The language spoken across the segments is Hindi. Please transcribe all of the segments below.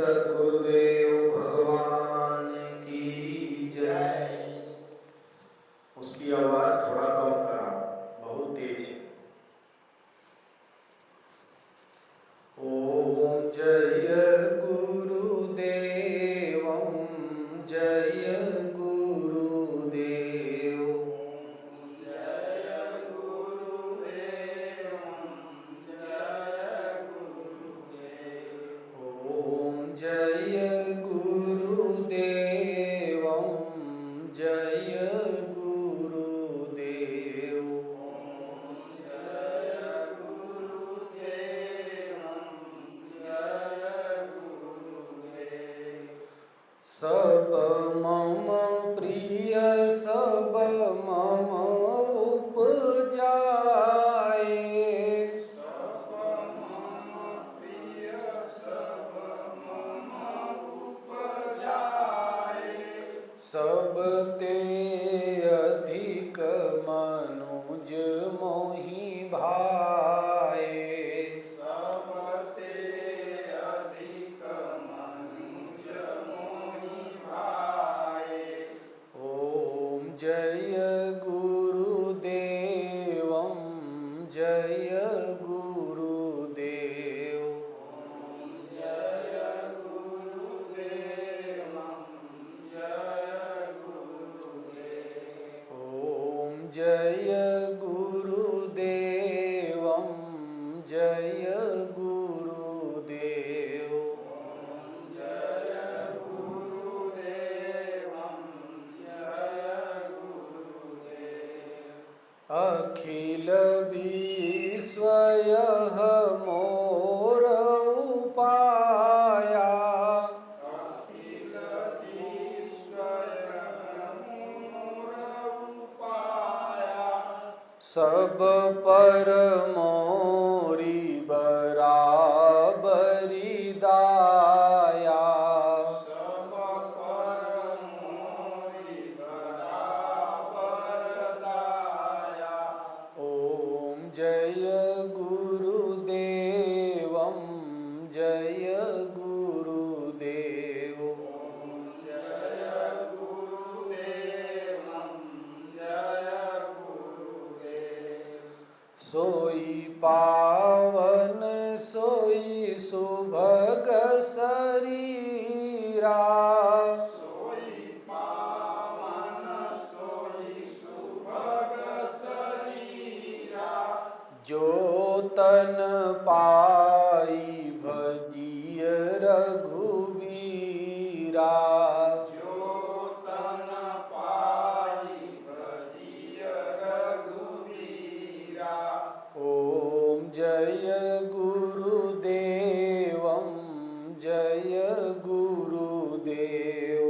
सद्गुरुदेव भगवान की जय। उसकी आवाज थोड़ा कम करा, बहुत तेज है। ओम जय गुरुदेवम जय गुरुदेव। ओम जय गुरुदेवम जय गुरुदेव। सब मम प्रिय सब मम उपजाए। सब ते अधिक मनुज मोहि भाए। ओम जय गुरुदेवम जय गुरुदेव। ओम जय गुरुदेवम जय गुरुदेव। अखिल विश्व यह मोर उपाया। सब पर मोरी बराबरी दाया। ओम जय गुरुदेवम जय गुरुदेव। सोई पावन सोई सुभग शरीरा। जो तन पाई भजिय रघुबीरा। ओम जय गुरुदेवम जय गुरुदेव।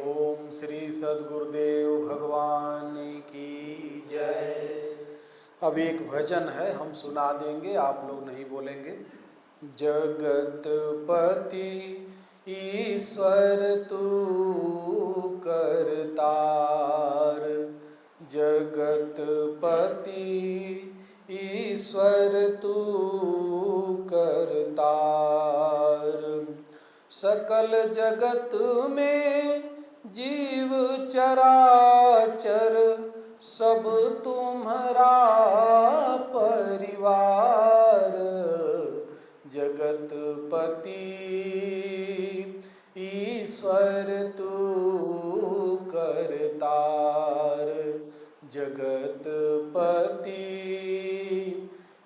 ओम श्री सद्गुरुदेव भगवान की जय। अब एक भजन है, हम सुना देंगे, आप लोग नहीं बोलेंगे। जगतपति ईश्वर तू करतार। जगतपति ईश्वर तू करतार। सकल जगत में जीव चराचर सब तुम्हारा परिवार। जगतपति ईश्वर तू करतार। जगतपति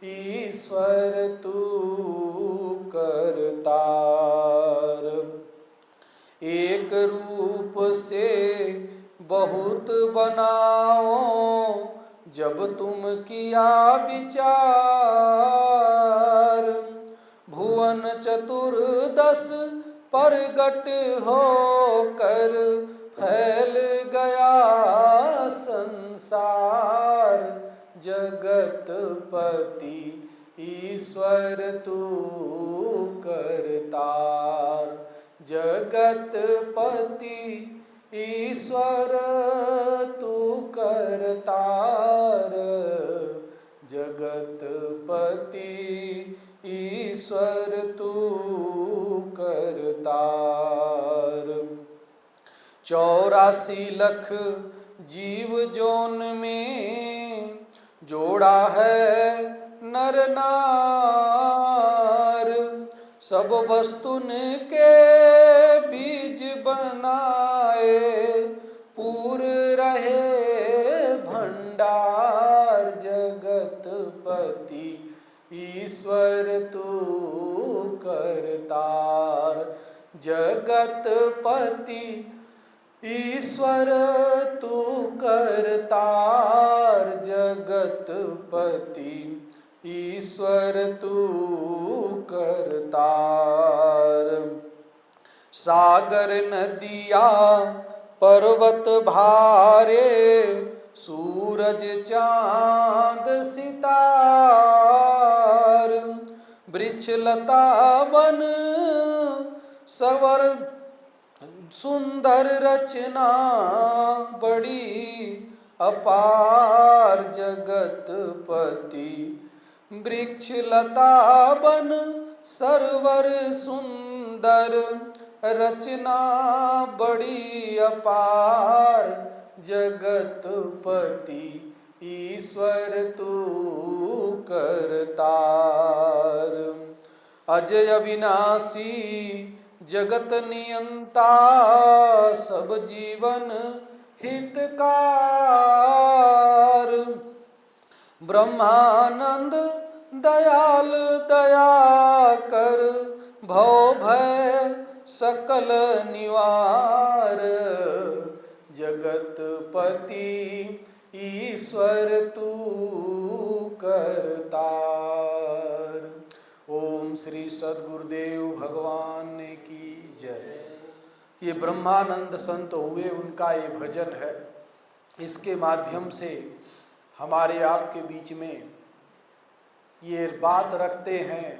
ईश्वर तू करतार। एक रूप से बहुत बनाओ जब तुम किया विचार। भुवन चतुर्दश प्रगट होकर फैल गया संसार। जगतपति ईश्वर तू करतार। जगतपति ईश्वर तू करतार। जगतपति ईश्वर तू करतार। 84 लाख जीव जोन में जोड़ा है नर नार। सब वस्तुन के बीज बनाए पूर रहे भंडार। जगतपति ईश्वर तू करतार। जगतपति ईश्वर तू करतार। जगतपति ईश्वर तू करतार। सागर नदिया पर्वत भारे सूरज चांद सितार। वृक्ष लता वन सवर सुंदर रचना बड़ी अपार। जगतपति वृक्ष लता वन सरवर सुंदर रचना बड़ी अपार। जगतपति ईश्वर तू करतार। अजय अविनाशी जगत नियंता सब जीवन हितकार। ब्रह्मानंद दयाल दया कर भव भय सकल निवार। जगतपति ईश्वर तू करतार। ओम श्री सद्गुरुदेव भगवान की जय। ये ब्रह्मानंद संत हुए, उनका ये भजन है। इसके माध्यम से हमारे आपके बीच में ये बात रखते हैं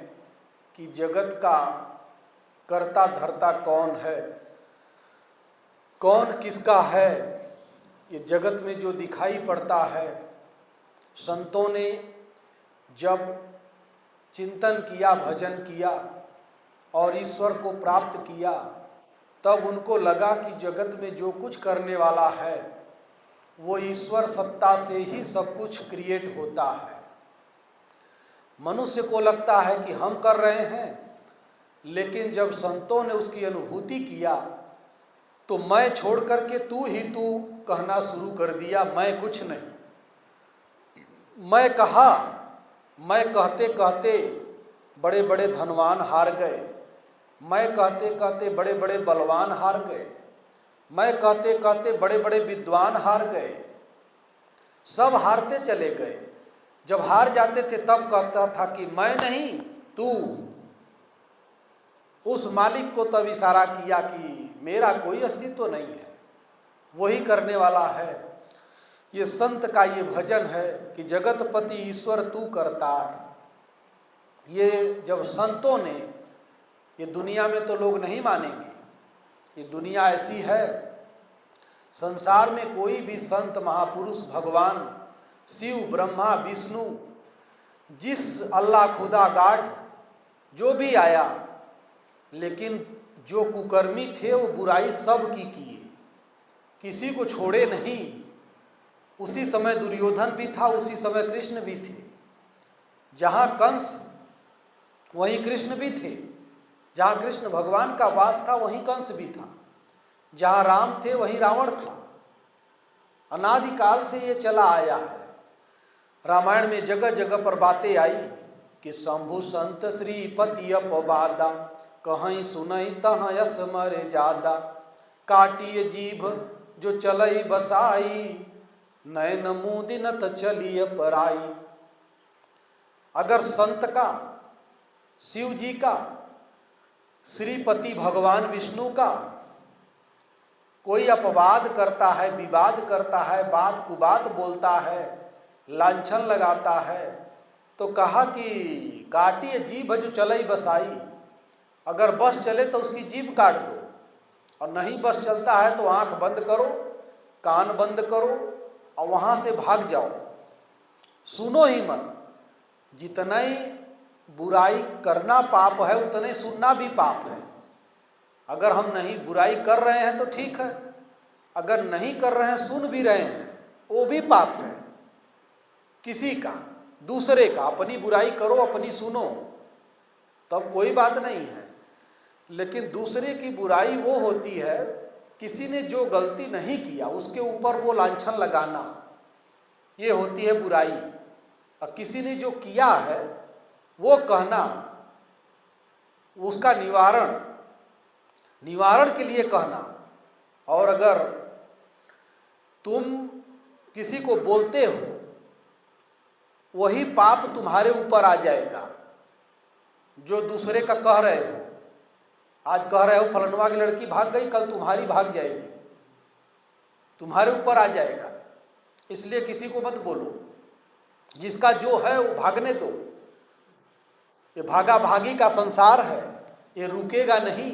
कि जगत का कर्ता धर्ता कौन है, कौन किसका है। ये जगत में जो दिखाई पड़ता है, संतों ने जब चिंतन किया, भजन किया और ईश्वर को प्राप्त किया, तब उनको लगा कि जगत में जो कुछ करने वाला है वो ईश्वर सत्ता से ही सब कुछ क्रिएट होता है। मनुष्य को लगता है कि हम कर रहे हैं, लेकिन जब संतों ने उसकी अनुभूति किया तो मैं छोड़ करके तू ही तू कहना शुरू कर दिया। मैं कुछ नहीं। मैं कहा, मैं कहते कहते बड़े बड़े धनवान हार गए। मैं कहते कहते बड़े बड़े बलवान हार गए। मैं कहते कहते बड़े बड़े विद्वान हार गए। सब हारते चले गए। जब हार जाते थे तब कहता था कि मैं नहीं तू। उस मालिक को तब इशारा किया कि मेरा कोई अस्तित्व नहीं है, वही करने वाला है। ये संत का ये भजन है कि जगतपति ईश्वर तू करतार। ये जब संतों ने, ये दुनिया में तो लोग नहीं मानेंगे, ये दुनिया ऐसी है। संसार में कोई भी संत महापुरुष, भगवान शिव ब्रह्मा विष्णु, जिस अल्लाह खुदा गाड जो भी आया, लेकिन जो कुकर्मी थे वो बुराई सब की किए, किसी को छोड़े नहीं। उसी समय दुर्योधन भी था, उसी समय कृष्ण भी थे। जहाँ कंस वहीं कृष्ण भी थे। जहाँ कृष्ण भगवान का वास था वहीं कंस भी था। जहाँ राम थे वहीं रावण था। अनादिकाल से ये चला आया है। रामायण में जगह जगह पर बातें आई कि शंभु संत श्रीपति अपवादा, कहीं सुनई तहाँ यस मरे जादा। काटिय जीभ जो चलई बसाई, नयन मुदिनत चलिय पराई। अगर संत का, शिव जी का, श्रीपति भगवान विष्णु का कोई अपवाद करता है, विवाद करता है, बात कुबात बोलता है, लांछन लगाता है, तो कहा कि काटिए जीभ जो चलई बसाई। अगर बस चले तो उसकी जीभ काट दो, और नहीं बस चलता है तो आंख बंद करो, कान बंद करो और वहाँ से भाग जाओ, सुनो ही मत। जितना ही बुराई करना पाप है उतना ही सुनना भी पाप है। अगर हम नहीं बुराई कर रहे हैं तो ठीक है, अगर नहीं कर रहे हैं सुन भी रहे हैं वो भी पाप है। किसी का, दूसरे का, अपनी बुराई करो अपनी सुनो तब कोई बात नहीं है, लेकिन दूसरे की बुराई वो होती है किसी ने जो गलती नहीं किया उसके ऊपर वो लांछन लगाना, ये होती है बुराई। और किसी ने जो किया है वो कहना, उसका निवारण के लिए कहना। और अगर तुम किसी को बोलते हो वही पाप तुम्हारे ऊपर आ जाएगा जो दूसरे का कह रहे हो। आज कह रहे हो फलनवा की लड़की भाग गई, कल तुम्हारी भाग जाएगी, तुम्हारे ऊपर आ जाएगा। इसलिए किसी को मत बोलो, जिसका जो है वो भागने दो। ये भागा भागी का संसार है, ये रुकेगा नहीं।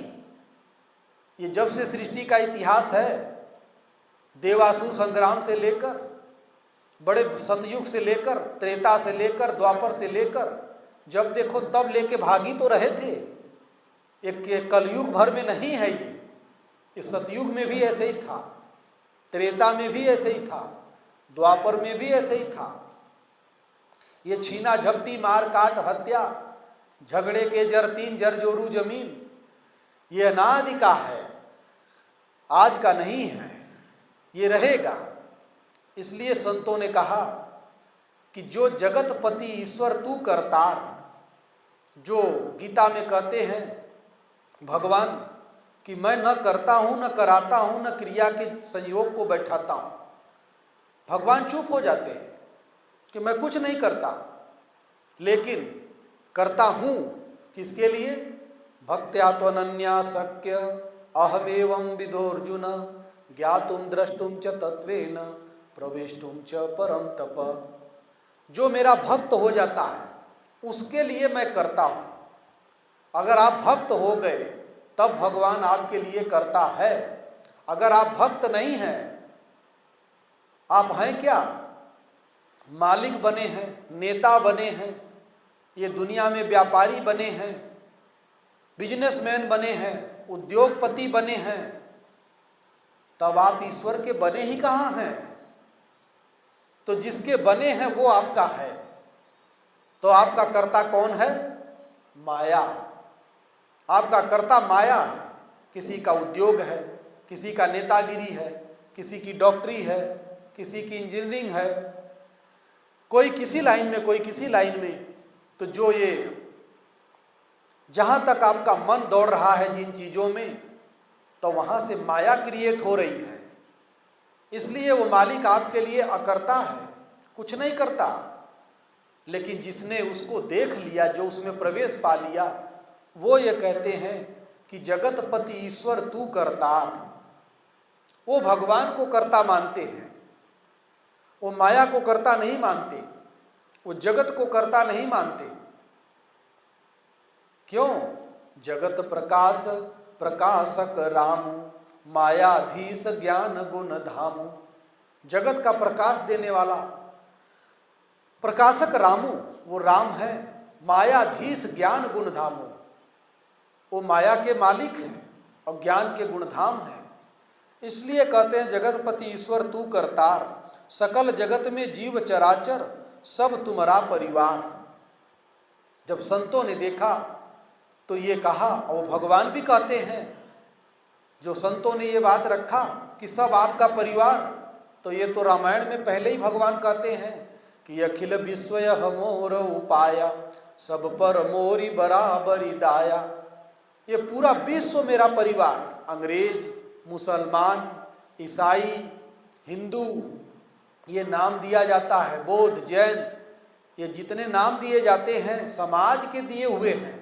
ये जब से सृष्टि का इतिहास है, देवासुर संग्राम से लेकर, बड़े सतयुग से लेकर, त्रेता से लेकर, द्वापर से लेकर, जब देखो तब लेके भागी तो रहे थे। एक कलयुग भर में नहीं है ये सतयुग में भी ऐसे ही था, त्रेता में भी ऐसे ही था, द्वापर में भी ऐसे ही था। ये छीना झपटी मार काट हत्या झगड़े के जर तीन जर जोरू जमीन, ये अनादि का है, आज का नहीं है, ये रहेगा। इसलिए संतों ने कहा कि जो जगतपति ईश्वर तू करतार, जो गीता में कहते हैं भगवान कि मैं न करता हूँ न कराता हूँ न क्रिया के संयोग को बैठाता हूँ, भगवान चुप हो जाते हैं कि मैं कुछ नहीं करता, लेकिन करता हूँ किसके लिए? भक्त्या त्वनन्या शक्य अहमेवं विदोर्जुन ज्ञातुम द्रष्टुम च तत्वेन प्रवेष्टुम च परम तप। जो मेरा भक्त हो जाता है उसके लिए मैं करता हूँ। अगर आप भक्त हो गए तब भगवान आपके लिए करता है। अगर आप भक्त नहीं हैं, आप हैं क्या? मालिक बने हैं, नेता बने हैं, ये दुनिया में व्यापारी बने हैं, बिजनेसमैन बने हैं, उद्योगपति बने हैं, तब आप ईश्वर के बने ही कहाँ हैं? तो जिसके बने हैं वो आपका है। तो आपका कर्ता कौन है? माया। आपका कर्ता माया है। किसी का उद्योग है, किसी का नेतागिरी है, किसी की डॉक्टरी है, किसी की इंजीनियरिंग है, कोई किसी लाइन में, कोई किसी लाइन में। तो जो ये जहाँ तक आपका मन दौड़ रहा है जिन चीज़ों में, तो वहाँ से माया क्रिएट हो रही है। इसलिए वो मालिक आपके लिए अकर्ता है, कुछ नहीं करता। लेकिन जिसने उसको देख लिया, जो उसमें प्रवेश पा लिया, वो ये कहते हैं कि जगतपति ईश्वर तू करतार। वो भगवान को कर्ता मानते हैं, वो माया को कर्ता नहीं मानते, वो जगत को कर्ता नहीं मानते। क्यों? जगत प्रकाश प्रकाशक रामु मायाधीश ज्ञान गुण धामु। जगत का प्रकाश देने वाला प्रकाशक रामु, वो राम है। मायाधीश ज्ञान गुण धामु, वो माया के मालिक हैं और ज्ञान के गुणधाम हैं। इसलिए कहते हैं जगतपति ईश्वर तू करतार, सकल जगत में जीव चराचर सब तुम्हारा परिवार। जब संतों ने देखा तो ये कहा, और भगवान भी कहते हैं, जो संतों ने ये बात रखा कि सब आपका परिवार, तो ये तो रामायण में पहले ही भगवान कहते हैं कि अखिल विश्वय मोर उपाया सब पर मोरी बराबरी दाया। ये पूरा विश्व मेरा परिवार, अंग्रेज, मुसलमान, ईसाई, हिंदू, ये नाम दिया जाता है, बौद्ध, जैन, ये जितने नाम दिए जाते हैं समाज के दिए हुए हैं,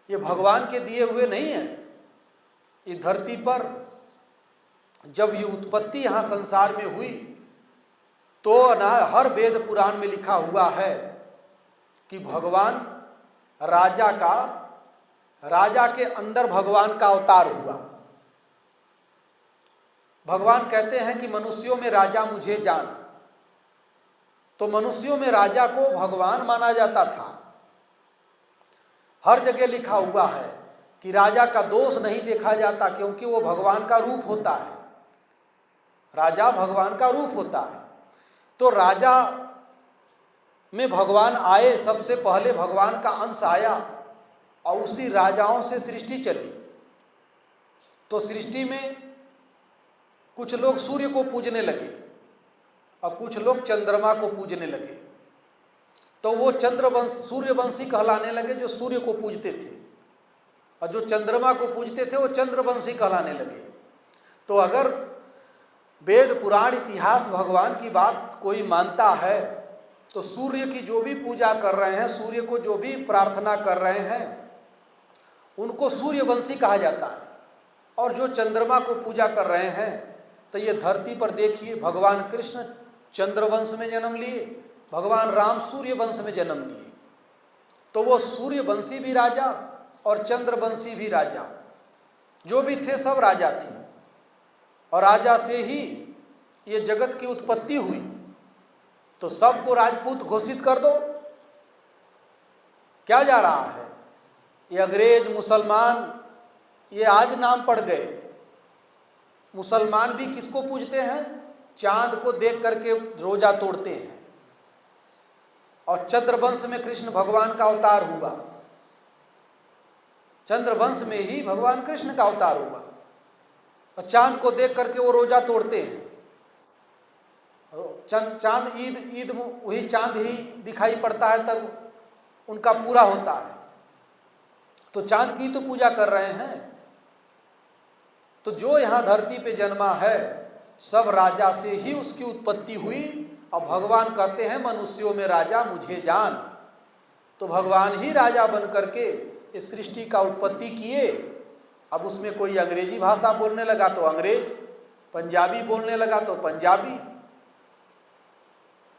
ये भगवान के दिए हुए नहीं हैं। इस धरती पर जब ये उत्पत्ति यहाँ संसार में हुई तो ना हर वेद पुराण में लिखा हुआ है कि भगवान राजा के अंदर भगवान का अवतार हुआ। भगवान कहते हैं कि मनुष्यों में राजा मुझे जान। तो मनुष्यों में राजा को भगवान माना जाता था। हर जगह लिखा हुआ है कि राजा का दोष नहीं देखा जाता, क्योंकि वो भगवान का रूप होता है। राजा भगवान का रूप होता है। तो राजा में भगवान आए, सबसे पहले भगवान का अंश आया और उसी राजाओं से सृष्टि चली। तो सृष्टि में कुछ लोग सूर्य को पूजने लगे और कुछ लोग चंद्रमा को पूजने लगे। तो वो सूर्यवंशी कहलाने लगे जो सूर्य को पूजते थे, और जो चंद्रमा को पूजते थे वो चंद्रवंशी कहलाने लगे। तो अगर वेद पुराण इतिहास भगवान की बात कोई मानता है तो सूर्य की जो भी पूजा कर रहे हैं, सूर्य को जो भी प्रार्थना कर रहे हैं, उनको सूर्यवंशी कहा जाता है। और जो चंद्रमा को पूजा कर रहे हैं, तो ये धरती पर देखिए, भगवान कृष्ण चंद्रवंश में जन्म लिए, भगवान राम सूर्यवंश में जन्म लिए। तो वो सूर्यवंशी भी राजा और चंद्रवंशी भी राजा, जो भी थे सब राजा थे। और राजा से ही ये जगत की उत्पत्ति हुई। तो सबको राजपूत घोषित कर दो, क्या जा रहा है? ये अंग्रेज मुसलमान ये आज नाम पड़ गए। मुसलमान भी किसको पूजते हैं? चांद को देख करके रोजा तोड़ते हैं। और चंद्रवंश में कृष्ण भगवान का अवतार हुआ, चंद्रवंश में ही भगवान कृष्ण का अवतार हुआ, और चांद को देख करके वो रोजा तोड़ते हैं। चांद ईद वही चांद ही दिखाई पड़ता है, तब उनका पूरा होता है। तो चांद की तो पूजा कर रहे हैं। तो जो यहाँ धरती पे जन्मा है, सब राजा से ही उसकी उत्पत्ति हुई। और भगवान कहते हैं मनुष्यों में राजा मुझे जान। तो भगवान ही राजा बन करके इस सृष्टि का उत्पत्ति किए। अब उसमें कोई अंग्रेजी भाषा बोलने लगा तो अंग्रेज, पंजाबी बोलने लगा तो पंजाबी,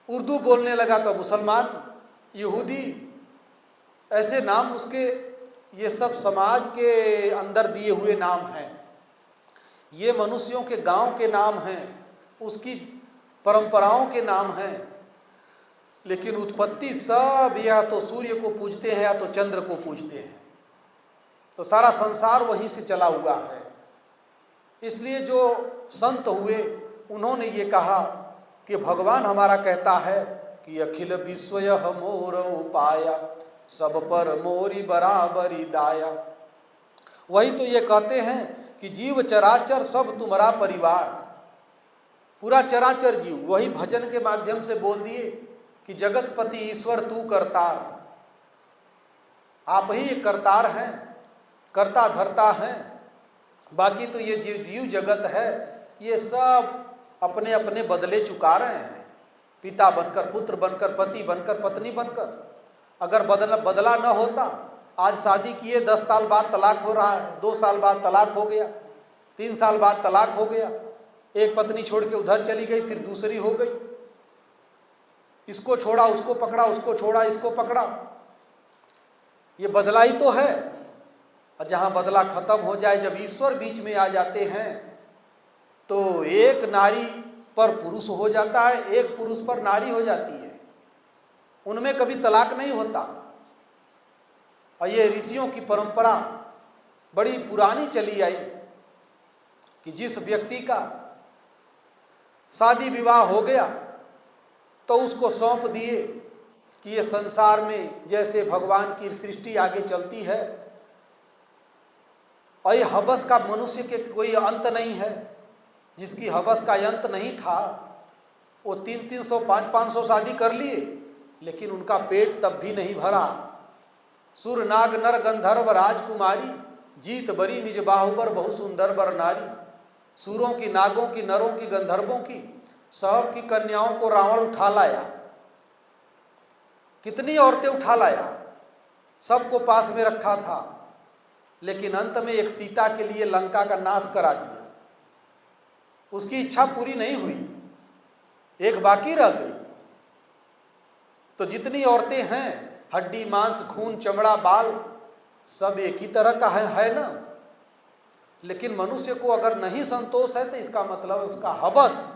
उर्दू बोलने लगा तो मुसलमान, यहूदी, ऐसे नाम उसके, ये सब समाज के अंदर दिए हुए नाम हैं। ये मनुष्यों के गांव के नाम हैं, उसकी परंपराओं के नाम हैं। लेकिन उत्पत्ति सब या तो सूर्य को पूजते हैं या तो चंद्र को पूजते हैं। तो सारा संसार वहीं से चला हुआ है। इसलिए जो संत हुए उन्होंने ये कहा कि भगवान हमारा कहता है कि अखिल विश्व यह मोर उपाया, सब पर मोरी बराबरी दाया। वही तो ये कहते हैं कि जीव चराचर सब तुम्हारा परिवार, पूरा चराचर जीव। वही भजन के माध्यम से बोल दिए कि जगतपति ईश्वर तू करतार, आप ही करतार हैं, करता धरता हैं। बाकी तो ये जीव जगत है, ये सब अपने अपने बदले चुका रहे हैं, पिता बनकर, पुत्र बनकर, पति बनकर, पत्नी बनकर। अगर बदला न होता, आज शादी किए 10 साल बाद तलाक हो रहा है, 2 साल बाद तलाक हो गया, 3 साल बाद तलाक हो गया, एक पत्नी छोड़ के उधर चली गई, फिर दूसरी हो गई, इसको छोड़ा उसको पकड़ा, उसको छोड़ा इसको पकड़ा। ये बदला ही तो है। और जहाँ बदला खत्म हो जाए, जब ईश्वर बीच में आ जाते हैं, तो एक नारी पर पुरुष हो जाता है, एक पुरुष पर नारी हो जाती है। उनमें कभी तलाक नहीं होता। और ये ऋषियों की परंपरा बड़ी पुरानी चली आई कि जिस व्यक्ति का शादी विवाह हो गया तो उसको सौंप दिए कि ये संसार में जैसे भगवान की सृष्टि आगे चलती है, और ये हवस का मनुष्य के कोई अंत नहीं है। जिसकी हवस का अंत नहीं था, वो 300-300, 500-500 शादी कर लिए, लेकिन उनका पेट तब भी नहीं भरा। सुर नाग नर गंधर्व राजकुमारी, जीत बरी निज बाहुबर बहु सुंदर बर नारी। सुरों की, नागों की, नरों की, गंधर्वों की, सब की कन्याओं को रावण उठा लाया। कितनी औरतें उठा लाया, सबको पास में रखा था, लेकिन अंत में एक सीता के लिए लंका का नाश करा दिया। उसकी इच्छा पूरी नहीं हुई, एक बाकी रह गई। तो जितनी औरतें हैं, हड्डी मांस खून चमड़ा बाल सब एक ही तरह का है ना। लेकिन मनुष्य को अगर नहीं संतोष है तो इसका मतलब उसका हवस,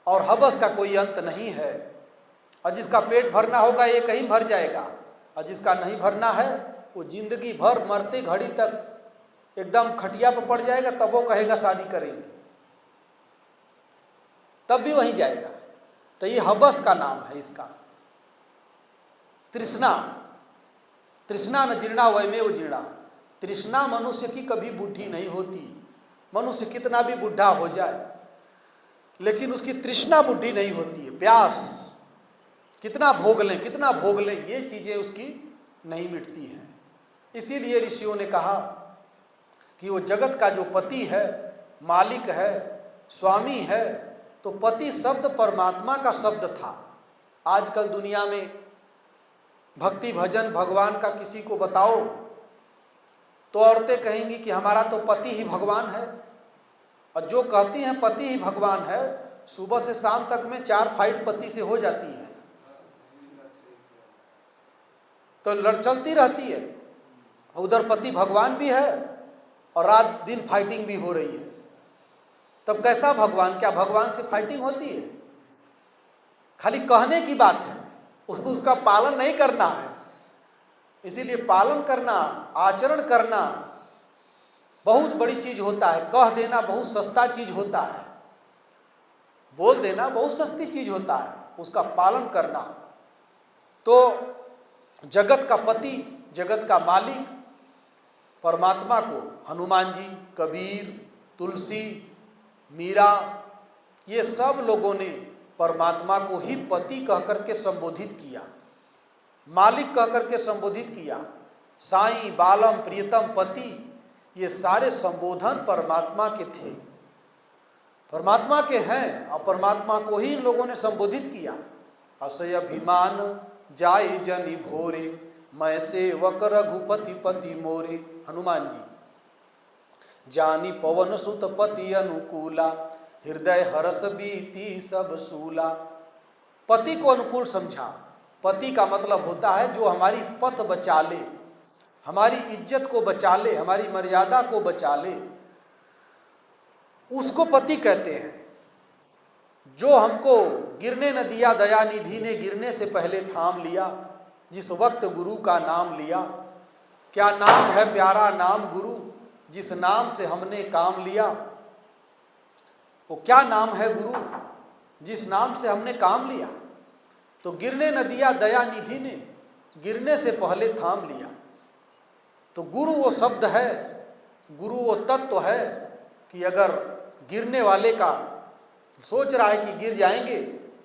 और हवस का कोई अंत नहीं है। और जिसका पेट भरना होगा ये कहीं भर जाएगा, और जिसका नहीं भरना है वो जिंदगी भर मरते घड़ी तक एकदम खटिया पर पड़ जाएगा, तब वो कहेगा शादी करेंगे, तब भी वहीं जाएगा। तो ये हवस का नाम है इसका, तृष्णा। तृष्णा न जीर्णा वयमेव जीर्णा। तृष्णा मनुष्य की कभी बुढ़ी नहीं होती। मनुष्य कितना भी बुढ़ा हो जाए लेकिन उसकी तृष्णा बुढ़ी नहीं होती है। प्यास कितना भोग लें कितना भोग लें, ये चीज़ें उसकी नहीं मिटती हैं। इसीलिए ऋषियों ने कहा कि वो जगत का जो पति है, मालिक है, स्वामी है, तो पति शब्द परमात्मा का शब्द था। आजकल दुनिया में भक्ति भजन भगवान का किसी को बताओ तो औरतें कहेंगी कि हमारा तो पति ही भगवान है, और जो कहती हैं पति ही भगवान है, सुबह से शाम तक में 4 फाइट पति से हो जाती है, तो लड़ चलती रहती है। उधर पति भगवान भी है और रात दिन फाइटिंग भी हो रही है, तब कैसा भगवान? क्या भगवान से फाइटिंग होती है? खाली कहने की बात है, उसका पालन नहीं करना है। इसीलिए पालन करना, आचरण करना बहुत बड़ी चीज होता है। कह देना बहुत सस्ता चीज होता है, बोल देना बहुत सस्ती चीज होता है, उसका पालन करना। तो जगत का पति, जगत का मालिक परमात्मा को हनुमान जी, कबीर, तुलसी, मीरा, ये सब लोगों ने परमात्मा को ही पति कह करके संबोधित किया, मालिक कह करके संबोधित किया। साईं, बालम, प्रियतम, पति, ये सारे संबोधन परमात्मा के थे, परमात्मा के हैं, और परमात्मा को ही इन लोगों ने संबोधित किया। असय अभिमान जाय जनि भोरे, मैं सेवक रघुपति पति मोरे। हनुमान जी जानी पवन सुत पति अनुकूला, हृदय हरस बीती सब सूला। पति को अनुकूल समझा। पति का मतलब होता है जो हमारी पथ बचा ले, हमारी इज्जत को बचा ले, हमारी मर्यादा को बचा ले, उसको पति कहते हैं। जो हमको गिरने न दिया, दया निधि ने गिरने से पहले थाम लिया, जिस वक्त गुरु का नाम लिया। क्या नाम है प्यारा नाम गुरु, जिस नाम से हमने काम लिया। वो क्या नाम है गुरु, जिस नाम से हमने काम लिया। तो गिरने न दिया दया निधि ने, गिरने से पहले थाम लिया। तो गुरु वो शब्द है, गुरु वो तत्व है कि अगर गिरने वाले का सोच रहा है कि गिर जाएंगे,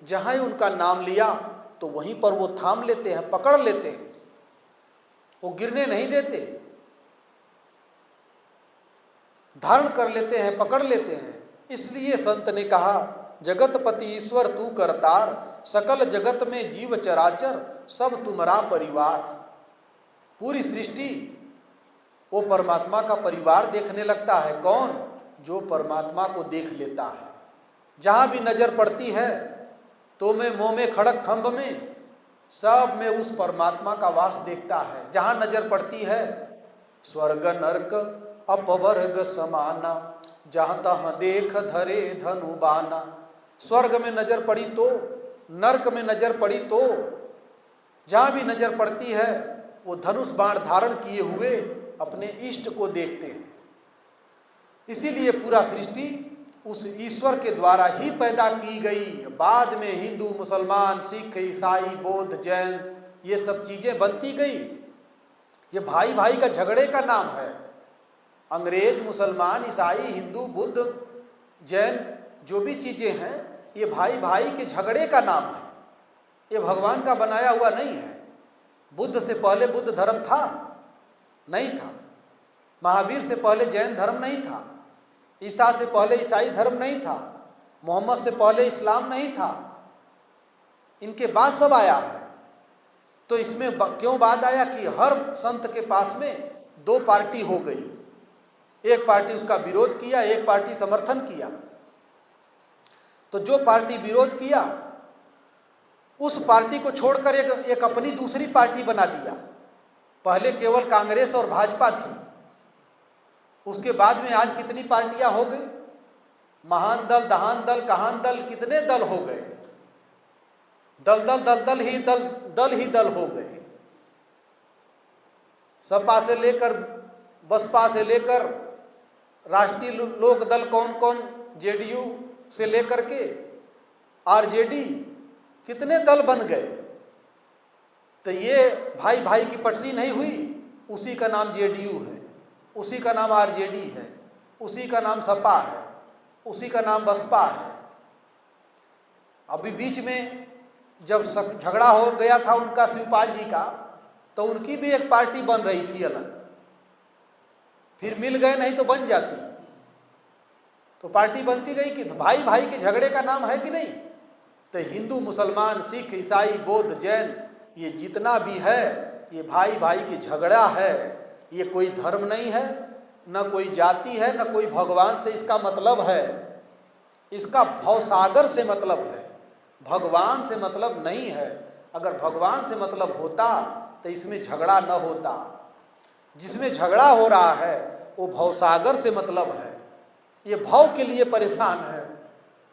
जहाँ ही उनका नाम लिया तो वहीं पर वो थाम लेते हैं, पकड़ लेते हैं, वो गिरने नहीं देते, धारण कर लेते हैं, पकड़ लेते हैं। इसलिए संत ने कहा, जगतपति ईश्वर तू करतार, सकल जगत में जीव चराचर सब तुम्हारा परिवार। पूरी सृष्टि वो परमात्मा का परिवार देखने लगता है। कौन? जो परमात्मा को देख लेता है। जहाँ भी नजर पड़ती है तो में मोह में खड़क खंभ में सब में उस परमात्मा का वास देखता है। जहाँ नजर पड़ती है स्वर्ग नरक अपवर्ग समाना, जहाँ तहाँ देख धरे धनु बाना। स्वर्ग में नजर पड़ी तो, नरक में नजर पड़ी तो, जहाँ भी नजर पड़ती है वो धनुष बाण धारण किए हुए अपने इष्ट को देखते हैं। इसीलिए पूरा सृष्टि उस ईश्वर के द्वारा ही पैदा की गई। बाद में हिंदू, मुसलमान, सिख, ईसाई, बौद्ध, जैन, ये सब चीज़ें बनती गई। ये भाई भाई का झगड़े का नाम है। अंग्रेज, मुसलमान, ईसाई, हिंदू, बुद्ध, जैन, जो भी चीज़ें हैं, ये भाई भाई के झगड़े का नाम है। ये भगवान का बनाया हुआ नहीं है। बुद्ध से पहले बुद्ध धर्म था? नहीं था। महावीर से पहले जैन धर्म नहीं था। ईसा से पहले ईसाई धर्म नहीं था। मोहम्मद से पहले इस्लाम नहीं था। इनके बाद सब आया है। तो इसमें क्यों बाद आया कि हर संत के पास में दो पार्टी हो गई। एक पार्टी उसका विरोध किया, एक पार्टी समर्थन किया। तो जो पार्टी विरोध किया उस पार्टी को छोड़कर एक अपनी दूसरी पार्टी बना दिया। पहले केवल कांग्रेस और भाजपा थी, उसके बाद में आज कितनी पार्टियां हो गई। महान दल, दहान दल, कहान दल, कितने दल हो गए। दल ही दल हो गए। सपा से लेकर बसपा से लेकर राष्ट्रीय लोक दल कौन कौन, जेडीयू से लेकर के आरजेडी, कितने दल बन गए। तो ये भाई भाई की पटरी नहीं हुई, उसी का नाम जेडीयू है, उसी का नाम आरजेडी है, उसी का नाम सपा है, उसी का नाम बसपा है। अभी बीच में जब झगड़ा हो गया था उनका शिवपाल जी का, तो उनकी भी एक पार्टी बन रही थी अलग, फिर मिल गए, नहीं तो बन जाती, तो पार्टी बनती गई कि भाई भाई के झगड़े का नाम है कि नहीं। तो हिंदू मुसलमान सिख ईसाई बौद्ध जैन ये जितना भी है ये भाई भाई के झगड़ा है। ये कोई धर्म नहीं है, न कोई जाति है, न कोई भगवान से इसका मतलब है। इसका भवसागर से मतलब है, भगवान से मतलब नहीं है। अगर भगवान से मतलब होता तो इसमें झगड़ा न होता। जिसमें झगड़ा हो रहा है वो भवसागर से मतलब है। ये भव के लिए परेशान है,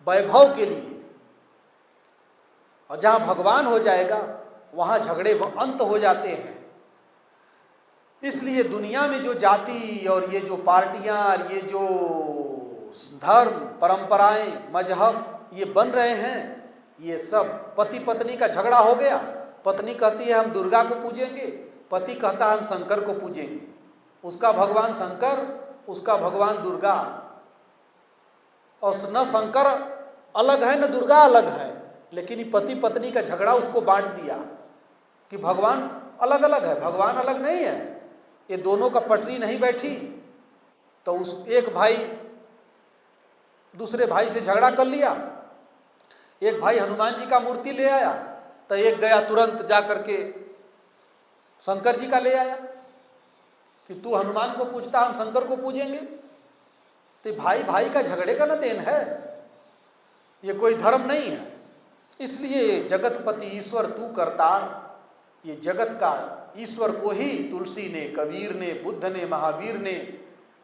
वैभव के लिए। और जहाँ भगवान हो जाएगा वहाँ झगड़े अंत हो जाते हैं। इसलिए दुनिया में जो जाति और ये जो पार्टियाँ और ये जो धर्म परंपराएं मजहब ये बन रहे हैं, ये सब पति पत्नी का झगड़ा हो गया। पत्नी कहती है हम दुर्गा को पूजेंगे, पति कहता है हम शंकर को पूजेंगे। उसका भगवान शंकर, उसका भगवान दुर्गा। और न शंकर अलग है न दुर्गा अलग है, लेकिन ये पति पत्नी का झगड़ा उसको बांट दिया कि भगवान अलग अलग है। भगवान अलग नहीं है, ये दोनों का पटरी नहीं बैठी। तो उस एक भाई दूसरे भाई से झगड़ा कर लिया। एक भाई हनुमान जी का मूर्ति ले आया, तो एक गया तुरंत जा करके शंकर जी का ले आया कि तू हनुमान को पूजता, हम शंकर को पूजेंगे। तो भाई भाई का झगड़े का न देन है, ये कोई धर्म नहीं है। इसलिए जगतपति ईश्वर तू करतार, ये जगत का ईश्वर को ही तुलसी ने, कबीर ने, बुद्ध ने, महावीर ने,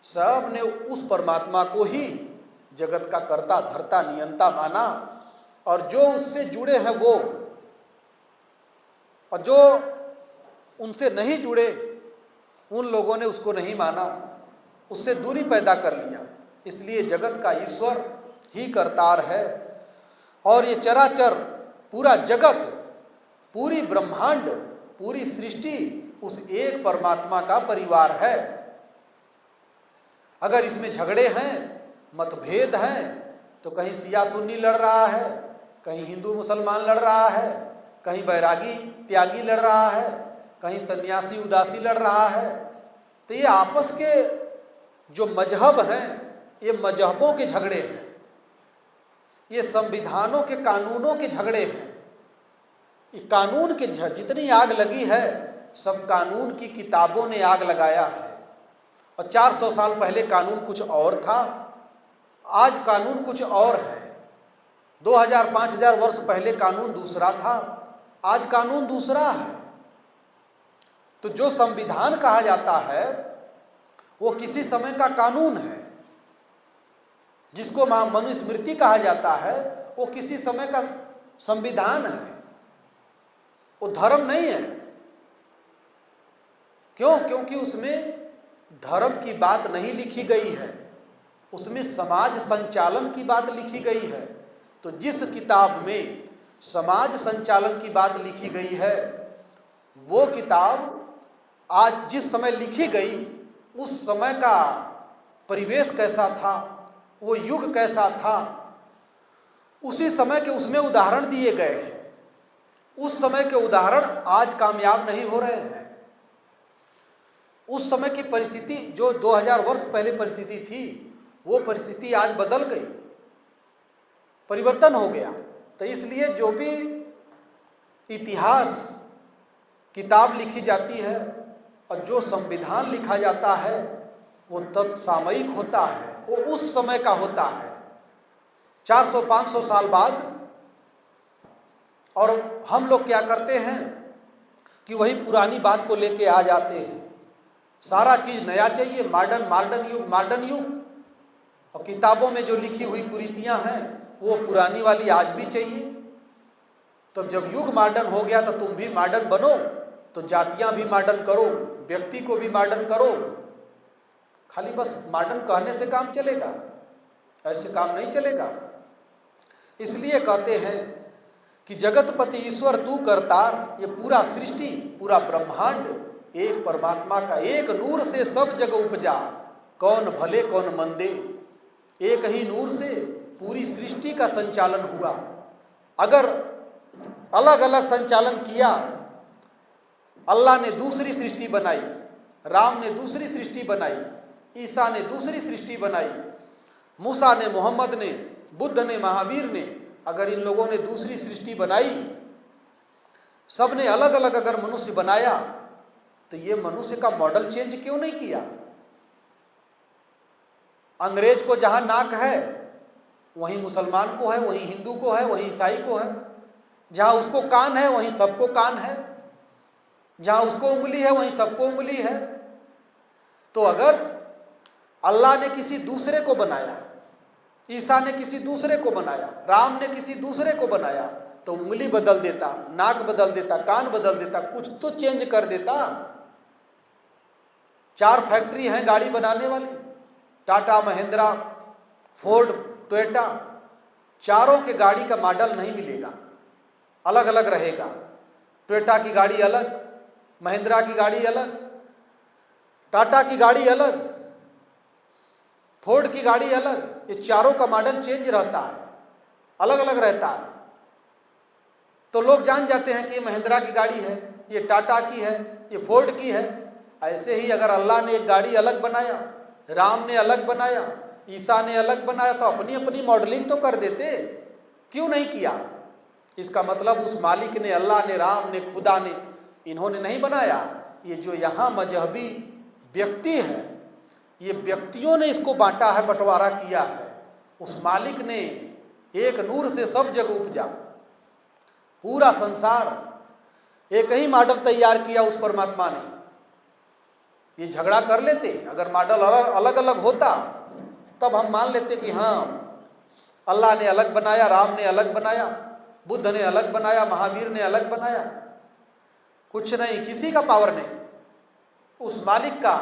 सब ने उस परमात्मा को ही जगत का कर्ता धर्ता नियंता माना। और जो उससे जुड़े हैं वो, और जो उनसे नहीं जुड़े उन लोगों ने उसको नहीं माना, उससे दूरी पैदा कर लिया। इसलिए जगत का ईश्वर ही करतार है। और ये चराचर पूरा जगत, पूरी ब्रह्मांड, पूरी सृष्टि उस एक परमात्मा का परिवार है। अगर इसमें झगड़े हैं, मतभेद हैं, तो कहीं सिया सुन्नी लड़ रहा है, कहीं हिंदू मुसलमान लड़ रहा है, कहीं बैरागी त्यागी लड़ रहा है, कहीं सन्यासी उदासी लड़ रहा है। तो ये आपस के जो मजहब हैं, ये मजहबों के झगड़े हैं, ये संविधानों के कानूनों के झगड़े हैं। ये कानून के जितनी आग लगी है सब कानून की किताबों ने आग लगाया है। और 400 साल पहले कानून कुछ और था, आज कानून कुछ और है। 2000-5000 वर्ष पहले कानून दूसरा था, आज कानून दूसरा है। तो जो संविधान कहा जाता है वो किसी समय का कानून है, जिसको मनुस्मृति कहा जाता है वो किसी समय का संविधान है, वो धर्म नहीं है। क्यों? क्योंकि उसमें धर्म की बात नहीं लिखी गई है, उसमें समाज संचालन की बात लिखी गई है। तो जिस किताब में समाज संचालन की बात लिखी गई है वो किताब आज जिस समय लिखी गई उस समय का परिवेश कैसा था, वो युग कैसा था, उसी समय के उसमें उदाहरण दिए गए हैं। उस समय के उदाहरण आज कामयाब नहीं हो रहे हैं। उस समय की परिस्थिति जो 2000 वर्ष पहले परिस्थिति थी वो परिस्थिति आज बदल गई, परिवर्तन हो गया। तो इसलिए जो भी इतिहास किताब लिखी जाती है और जो संविधान लिखा जाता है वो तत्सामयिक होता है, वो उस समय का होता है, 400-500 साल बाद। और हम लोग क्या करते हैं कि वही पुरानी बात को लेके आ जाते हैं। सारा चीज़ नया चाहिए, मॉडर्न युग। और किताबों में जो लिखी हुई कुरीतियाँ हैं वो पुरानी वाली आज भी चाहिए। तो जब युग मॉडर्न हो गया तो तुम भी मॉडर्न बनो, तो जातियां भी मॉडर्न करो, व्यक्ति को भी मॉडर्न करो। खाली बस मॉडर्न कहने से काम चलेगा? ऐसे काम नहीं चलेगा। इसलिए कहते हैं कि जगतपति ईश्वर तू करतार, ये पूरा सृष्टि, पूरा ब्रह्मांड एक परमात्मा का, एक नूर से सब जग उपजा, कौन भले कौन मंदे। एक ही नूर से पूरी सृष्टि का संचालन हुआ। अगर अलग अलग संचालन किया, अल्लाह ने दूसरी सृष्टि बनाई, राम ने दूसरी सृष्टि बनाई, ईसा ने दूसरी सृष्टि बनाई, मूसा ने, मोहम्मद ने, बुद्ध ने, महावीर ने, अगर इन लोगों ने दूसरी सृष्टि बनाई, सब ने अलग अलग अगर मनुष्य बनाया, तो ये मनुष्य का मॉडल चेंज क्यों नहीं किया? अंग्रेज को जहां नाक है वहीं मुसलमान को है, वहीं हिंदू को है, वहीं ईसाई को है। जहां उसको कान है वहीं सबको कान है, जहां उसको उंगली है वहीं सबको उंगली है। तो अगर अल्लाह ने किसी दूसरे को बनाया, ईसा ने किसी दूसरे को बनाया, राम ने किसी दूसरे को बनाया, तो उंगली बदल देता, नाक बदल देता, कान बदल देता, कुछ तो चेंज कर देता। 4 फैक्ट्री हैं गाड़ी बनाने वाली, टाटा, महिंद्रा, फोर्ड, टोयोटा, चारों के गाड़ी का मॉडल नहीं मिलेगा, अलग अलग रहेगा। टोयोटा की गाड़ी अलग, महिंद्रा की गाड़ी अलग, टाटा की गाड़ी अलग, फोर्ड की गाड़ी अलग। ये चारों का मॉडल चेंज रहता है, अलग अलग रहता है। तो लोग जान जाते हैं कि ये महिंद्रा की गाड़ी है, ये टाटा की है, ये फोर्ड की है। ऐसे ही अगर अल्लाह ने एक गाड़ी अलग बनाया, राम ने अलग बनाया, ईसा ने अलग बनाया, तो अपनी अपनी मॉडलिंग तो कर देते, क्यों नहीं किया? इसका मतलब उस मालिक ने, अल्लाह ने, राम ने, खुदा ने, इन्होंने नहीं बनाया। ये जो यहाँ मजहबी व्यक्ति हैं, ये व्यक्तियों ने इसको बांटा है, बंटवारा किया है। उस मालिक ने एक नूर से सब जग उपजा, पूरा संसार एक ही मॉडल तैयार किया उस परमात्मा ने। ये झगड़ा कर लेते, अगर मॉडल अलग अलग होता तब हम मान लेते कि हाँ, अल्लाह ने अलग बनाया, राम ने अलग बनाया, बुद्ध ने अलग बनाया, महावीर ने अलग बनाया। कुछ नहीं, किसी का पावर नहीं, उस मालिक का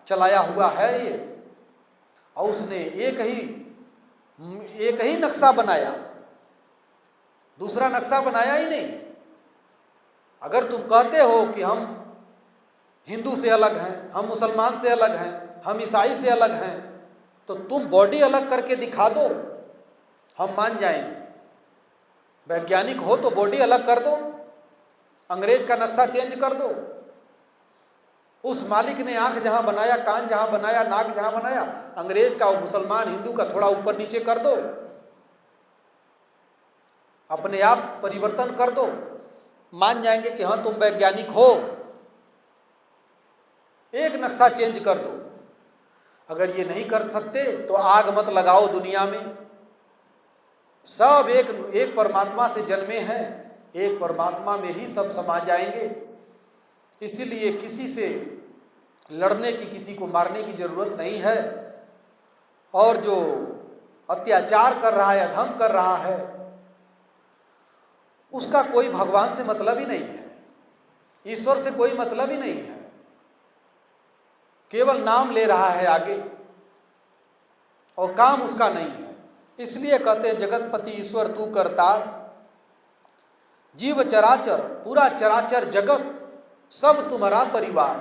चलाया हुआ है ये। और उसने एक ही नक्शा बनाया, दूसरा नक्शा बनाया ही नहीं। अगर तुम कहते हो कि हम हिंदू से अलग हैं, हम मुसलमान से अलग हैं, हम ईसाई से अलग हैं, तो तुम बॉडी अलग करके दिखा दो, हम मान जाएंगे। वैज्ञानिक हो तो बॉडी अलग कर दो, अंग्रेज का नक्शा चेंज कर दो। उस मालिक ने आंख जहां बनाया, कान जहां बनाया, नाक जहां बनाया, अंग्रेज का और मुसलमान हिंदू का थोड़ा ऊपर नीचे कर दो, अपने आप परिवर्तन कर दो, मान जाएंगे कि हाँ तुम वैज्ञानिक हो। एक नक्शा चेंज कर दो। अगर ये नहीं कर सकते तो आग मत लगाओ दुनिया में। सब एक परमात्मा से जन्मे हैं, एक परमात्मा में ही सब समा जाएंगे। इसीलिए किसी से लड़ने की, किसी को मारने की जरूरत नहीं है। और जो अत्याचार कर रहा है, अधर्म कर रहा है, उसका कोई भगवान से मतलब ही नहीं है, ईश्वर से कोई मतलब ही नहीं है, केवल नाम ले रहा है आगे और काम उसका नहीं है। इसलिए कहते हैं जगतपति ईश्वर तू करतार, जीव चराचर, पूरा चराचर जगत सब तुम्हारा परिवार।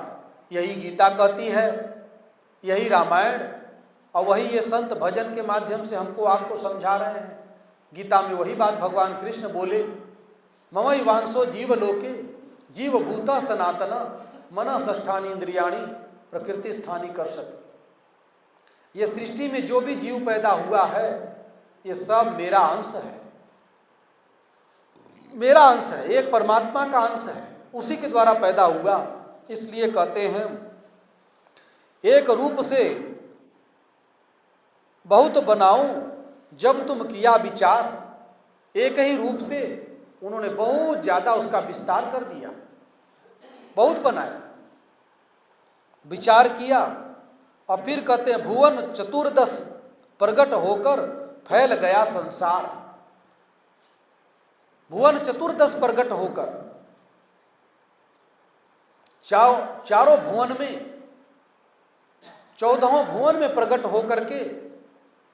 यही गीता कहती है, यही रामायण, और वही ये संत भजन के माध्यम से हमको आपको समझा रहे हैं। गीता में वही बात भगवान कृष्ण बोले, ममई वांसो जीव लोके जीव भूता सनातन मन षष्ठानि इंद्रियाणि प्रकृति स्थानी कर्षति। ये सृष्टि में जो भी जीव पैदा हुआ है ये सब मेरा अंश है, मेरा अंश है, एक परमात्मा का अंश है, उसी के द्वारा पैदा हुआ। इसलिए कहते हैं एक रूप से बहुत बनाऊं जब तुम किया विचार। एक ही रूप से उन्होंने बहुत ज्यादा उसका विस्तार कर दिया, बहुत बनाया, विचार किया। और फिर कहते हैं भुवन चतुर्दश प्रकट होकर फैल गया संसार। भुवन चतुर्दश प्रकट होकर चारों भुवन में 14 भुवन में प्रकट होकर के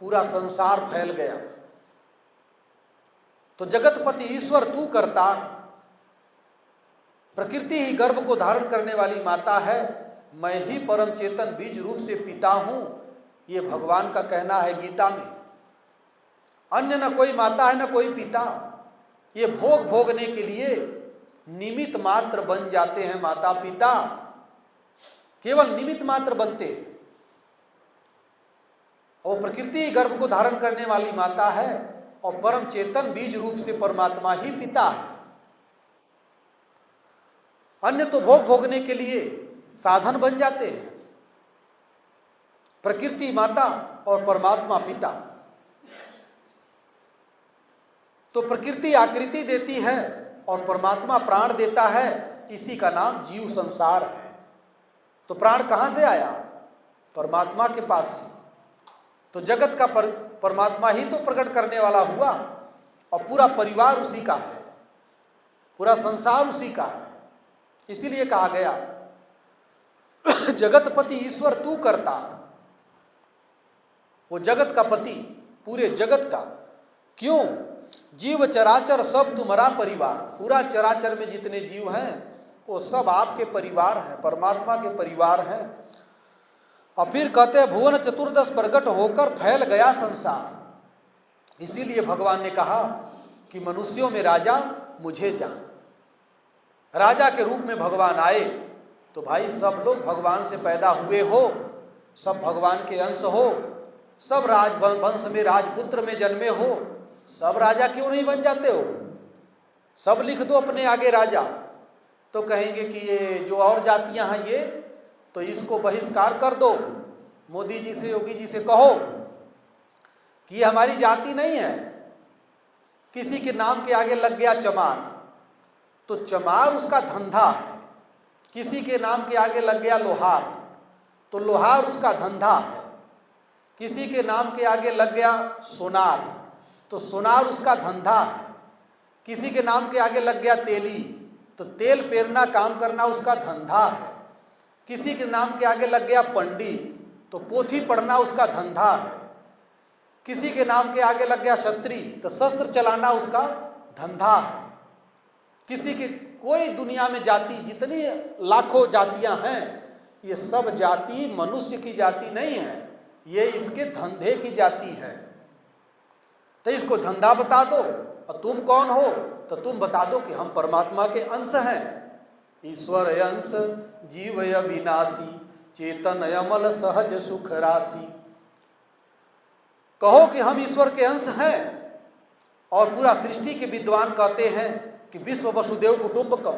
पूरा संसार फैल गया। तो जगतपति ईश्वर तू करता, प्रकृति ही गर्भ को धारण करने वाली माता है, मैं ही परम चेतन बीज रूप से पिता हूं, ये भगवान का कहना है गीता में। अन्य न कोई माता है न कोई पिता, ये भोग भोगने के लिए निमित्त मात्र बन जाते हैं माता पिता, केवल निमित्त मात्र बनते हैं। और प्रकृति गर्भ को धारण करने वाली माता है और परम चेतन बीज रूप से परमात्मा ही पिता है। अन्य तो भोग भोगने के लिए साधन बन जाते हैं, प्रकृति माता और परमात्मा पिता। तो प्रकृति आकृति देती है और परमात्मा प्राण देता है, इसी का नाम जीव संसार है। तो प्राण कहाँ से आया? परमात्मा के पास से। तो जगत का परमात्मा ही तो प्रकट करने वाला हुआ और पूरा परिवार उसी का है, पूरा संसार उसी का है। इसीलिए कहा गया जगतपति ईश्वर तू करता, वो जगत का पति, पूरे जगत का। क्यों? जीव चराचर सब तुम्हारा परिवार, पूरा चराचर में जितने जीव हैं वो सब आपके परिवार हैं, परमात्मा के परिवार हैं। और फिर कहते हैं भुवन चतुर्दश प्रकट होकर फैल गया संसार। इसीलिए भगवान ने कहा कि मनुष्यों में राजा मुझे जान। राजा के रूप में भगवान आए तो भाई सब लोग भगवान से पैदा हुए हो, सब भगवान के अंश हो, सब राजवंश में राजपुत्र में जन्मे हो, सब राजा क्यों नहीं बन जाते हो? सब लिख दो अपने आगे राजा, तो कहेंगे कि ये जो और जातियां हैं ये तो इसको बहिष्कार कर दो। मोदी जी से, योगी जी से कहो कि ये हमारी जाति नहीं है। किसी के नाम के आगे लग गया चमार, तो चमार उसका धंधा है। किसी के नाम के आगे लग गया लोहार, तो लोहार उसका धंधा है। किसी के नाम के आगे लग गया सोनार, तो सोनार उसका धंधा है। किसी के नाम के आगे लग गया तेली, तो तेल पेरना काम करना उसका धंधा है। किसी के नाम के आगे लग गया पंडित, तो पोथी पढ़ना उसका धंधा है। किसी के नाम के आगे लग गया क्षत्रिय, तो शस्त्र चलाना उसका धंधा है। किसी के कोई दुनिया में जाति, जितनी लाखों जातियां हैं, ये सब जाति मनुष्य की जाति नहीं है, ये इसके धंधे की जाति है। तो इसको धंधा बता दो। और तुम कौन हो? तो तुम बता दो कि हम परमात्मा के अंश हैं। ईश्वर अंश जीव अविनाशी, चेतन अमल सहज सुख राशि। कहो कि हम ईश्वर के अंश हैं। और पूरा सृष्टि के विद्वान कहते हैं कि विश्व वसुदेव कुटुंबकम,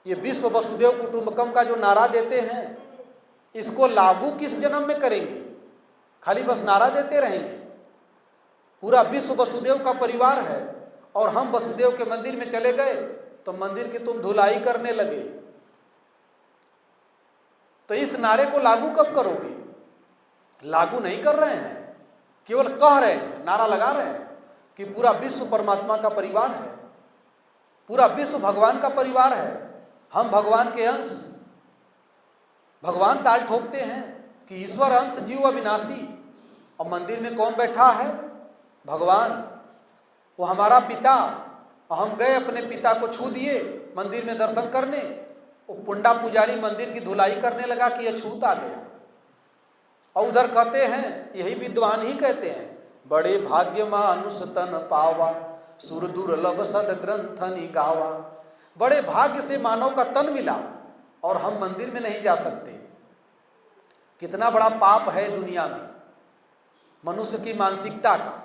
ये विश्व वसुदेव कुटुंबकम का जो नारा देते हैं, इसको लागू किस जन्म में करेंगे? खाली बस नारा देते रहेंगे? पूरा विश्व वसुदेव का परिवार है और हम वसुदेव के मंदिर में चले गए तो मंदिर की तुम धुलाई करने लगे। तो इस नारे को लागू कब करोगे? लागू नहीं कर रहे हैं, केवल कह रहे हैं, नारा लगा रहे हैं कि पूरा विश्व परमात्मा का परिवार है, पूरा विश्व भगवान का परिवार है, हम भगवान के अंश। भगवान ताल ठोकते हैं कि ईश्वर अंश जीव अविनाशी। और मंदिर में कौन बैठा है? भगवान, वो हमारा पिता। और हम गए अपने पिता को छू दिए मंदिर में दर्शन करने, वो पुंडा पुजारी मंदिर की धुलाई करने लगा कि यह छूत आ गया। और उधर कहते हैं, यही विद्वान ही कहते हैं, बड़े भाग्य मानुष तन पावा, सुर दुर्लभ सद ग्रंथ निगावा। बड़े भाग्य से मानव का तन मिला और हम मंदिर में नहीं जा सकते। कितना बड़ा पाप है दुनिया में मनुष्य की मानसिकता का।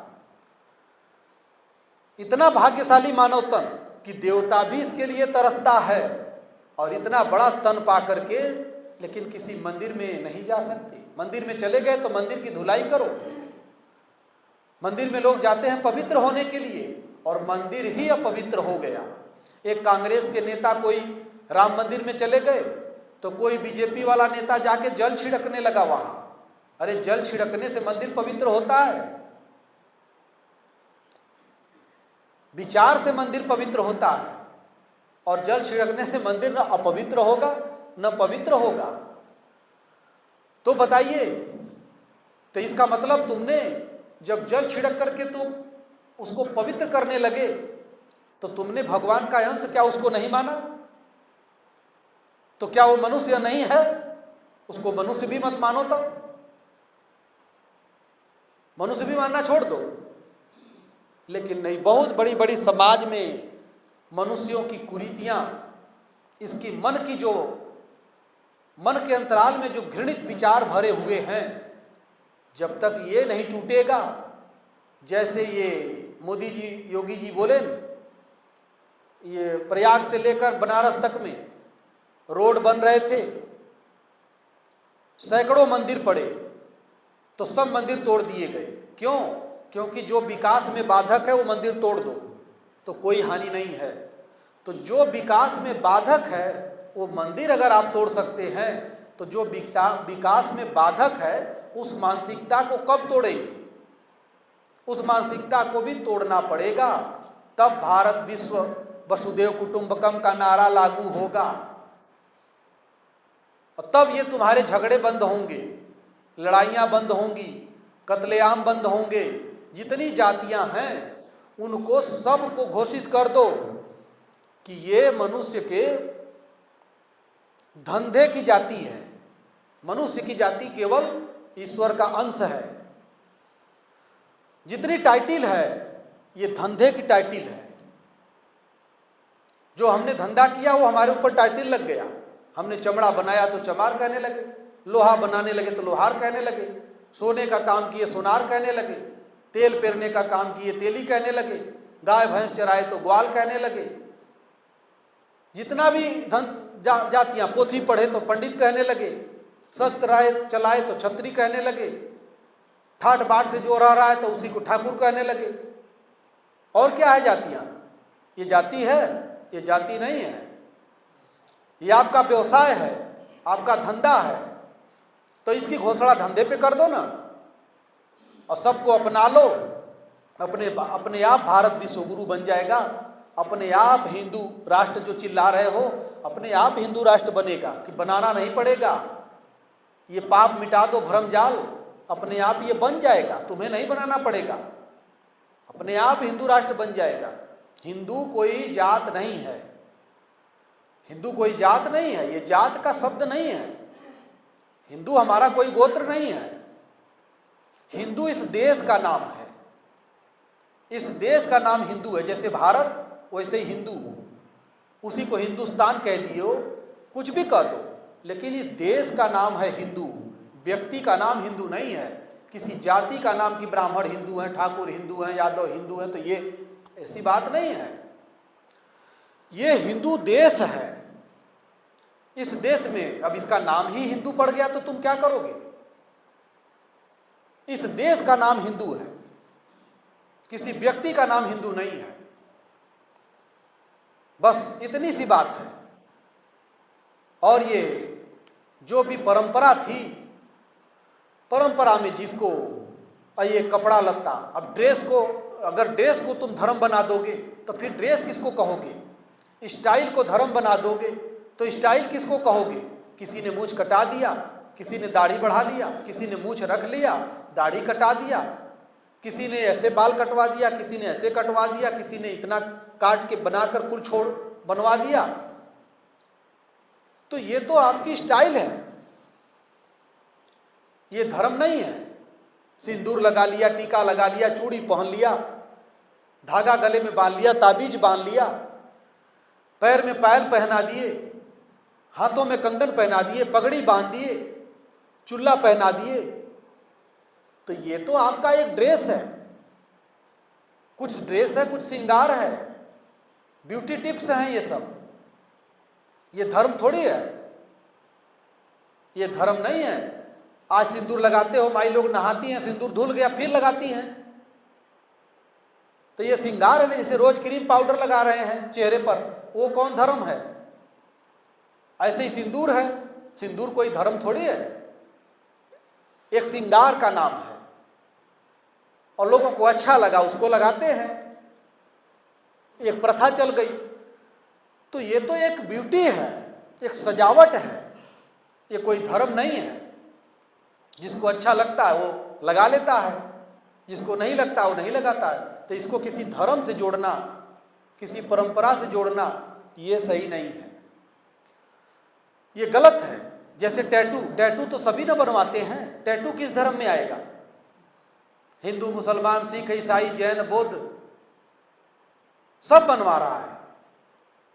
इतना भाग्यशाली मानव तन कि देवता भी इसके लिए तरसता है, और इतना बड़ा तन पा करके लेकिन किसी मंदिर में नहीं जा सकते। मंदिर में चले गए तो मंदिर की धुलाई करो। मंदिर में लोग जाते हैं पवित्र होने के लिए और मंदिर ही अपवित्र हो गया। एक कांग्रेस के नेता कोई राम मंदिर में चले गए तो कोई बीजेपी वाला नेता जाके जल छिड़कने लगा वहां। अरे जल छिड़कने से मंदिर पवित्र होता है? विचार से मंदिर पवित्र होता है और जल छिड़कने से मंदिर न अपवित्र होगा न पवित्र होगा। तो बताइए, तो इसका मतलब तुमने जब जल छिड़क करके तुम उसको पवित्र करने लगे तो तुमने भगवान का अंश क्या उसको नहीं माना? तो क्या वो मनुष्य नहीं है? उसको मनुष्य भी मत मानो, तब मनुष्य भी मानना छोड़ दो। लेकिन नहीं, बहुत बड़ी बड़ी समाज में मनुष्यों की कुरीतियां, इसकी मन की जो मन के अंतराल में जो घृणित विचार भरे हुए हैं, जब तक ये नहीं टूटेगा, जैसे ये मोदी जी योगी जी बोले न, ये प्रयाग से लेकर बनारस तक में रोड बन रहे थे, सैकड़ों मंदिर पड़े, तो सब मंदिर तोड़ दिए गए। क्यों? क्योंकि जो विकास में बाधक है वो मंदिर तोड़ दो तो कोई हानि नहीं है। तो जो विकास में बाधक है वो मंदिर अगर आप तोड़ सकते हैं, तो जो विकास में बाधक है उस मानसिकता को कब तोड़ेंगे? उस मानसिकता को भी तोड़ना पड़ेगा, तब भारत विश्व वसुदेव कुटुंबकम का नारा लागू होगा और तब ये तुम्हारे झगड़े बंद होंगे, लड़ाइयाँ बंद होंगी, कत्लेआम बंद होंगे। जितनी जातियां हैं उनको सबको घोषित कर दो कि ये मनुष्य के धंधे की जाति है, मनुष्य की जाति केवल ईश्वर का अंश है। जितनी टाइटिल है ये धंधे की टाइटिल है। जो हमने धंधा किया वो हमारे ऊपर टाइटिल लग गया। हमने चमड़ा बनाया तो चमार कहने लगे, लोहा बनाने लगे तो लोहार कहने लगे, सोने का काम किए सोनार कहने लगे, तेल पेरने का काम किए तेली कहने लगे, गाय भैंस चराए तो ग्वाल कहने लगे। जितना भी जातियां, पोथी पढ़े तो पंडित कहने लगे, शस्त्र चलाए तो छत्री कहने लगे, ठाट बाट से जो रह रहा है तो उसी को ठाकुर कहने लगे। और क्या है जातियां? ये जाति है? ये जाति नहीं है। ये आपका व्यवसाय है, आपका धंधा है। तो इसकी घोषणा धंधे पे कर दो ना और सबको अपना लो। अपने आप भारत विश्वगुरु बन जाएगा। अपने आप हिंदू राष्ट्र जो चिल्ला रहे हो, अपने आप हिंदू राष्ट्र बनेगा, कि बनाना नहीं पड़ेगा। ये पाप मिटा दो, भ्रमजाल, अपने आप ये बन जाएगा, तुम्हें नहीं बनाना पड़ेगा। अपने आप हिंदू राष्ट्र बन जाएगा। हिंदू कोई जात नहीं है, हिंदू कोई जात नहीं है, ये जात का शब्द नहीं है। हिंदू हमारा कोई गोत्र नहीं है। हिंदू इस देश का नाम है। इस देश का नाम हिंदू है। जैसे भारत वैसे ही हिंदू, उसी को हिंदुस्तान कह दियो, कुछ भी कह दो, लेकिन इस देश का नाम है हिंदू। व्यक्ति का नाम हिंदू नहीं है। किसी जाति का नाम कि ब्राह्मण हिंदू हैं, ठाकुर हिंदू हैं, यादव हिंदू हैं, तो ये ऐसी बात नहीं है। ये हिंदू देश है। इस देश में अब इसका नाम ही हिंदू पड़ गया तो तुम क्या करोगे? इस देश का नाम हिंदू है, किसी व्यक्ति का नाम हिंदू नहीं है। बस इतनी सी बात है। और ये जो भी परंपरा थी, परंपरा में जिसको ये कपड़ा लत्ता, अब ड्रेस को, अगर ड्रेस को तुम धर्म बना दोगे तो फिर ड्रेस किसको कहोगे? स्टाइल को धर्म बना दोगे तो स्टाइल किसको कहोगे? किसी ने मूंछ कटा दिया, किसी ने दाढ़ी बढ़ा लिया, किसी ने मूंछ रख लिया, दाढ़ी कटा दिया, किसी ने ऐसे बाल कटवा दिया, किसी ने ऐसे कटवा दिया, किसी ने इतना काट के बनाकर कुल छोड़ बनवा दिया। तो ये तो आपकी स्टाइल है, ये धर्म नहीं है। सिंदूर लगा लिया, टीका लगा लिया, चूड़ी पहन लिया, धागा गले में बांध लिया, ताबीज बांध लिया, पैर में पायल पहना दिए, हाथों में कंगन पहना दिए, पगड़ी बांध दिए, चुल्ला पहना दिए, तो ये तो आपका एक ड्रेस है। कुछ ड्रेस है, कुछ श्रृंगार है, ब्यूटी टिप्स हैं ये सब। ये धर्म थोड़ी है, ये धर्म नहीं है। आज सिंदूर लगाते हो, माई लोग नहाती हैं, सिंदूर धुल गया फिर लगाती हैं, तो ये श्रृंगार है ना। जैसे रोज क्रीम पाउडर लगा रहे हैं चेहरे पर, वो कौन धर्म है? ऐसे ही सिंदूर है, सिंदूर कोई धर्म थोड़ी है, एक श्रृंगार का नाम है और लोगों को अच्छा लगा उसको लगाते हैं। एक प्रथा चल गई। तो ये तो एक ब्यूटी है, एक सजावट है, ये कोई धर्म नहीं है। जिसको अच्छा लगता है वो लगा लेता है, जिसको नहीं लगता वो नहीं लगाता है। तो इसको किसी धर्म से जोड़ना, किसी परंपरा से जोड़ना, ये सही नहीं है, ये गलत है। जैसे टैटू, टैटू तो सभी न बनवाते हैं। टैटू किस धर्म में आएगा? हिंदू, मुसलमान, सिख, ईसाई, जैन, बौद्ध सब बनवा रहा है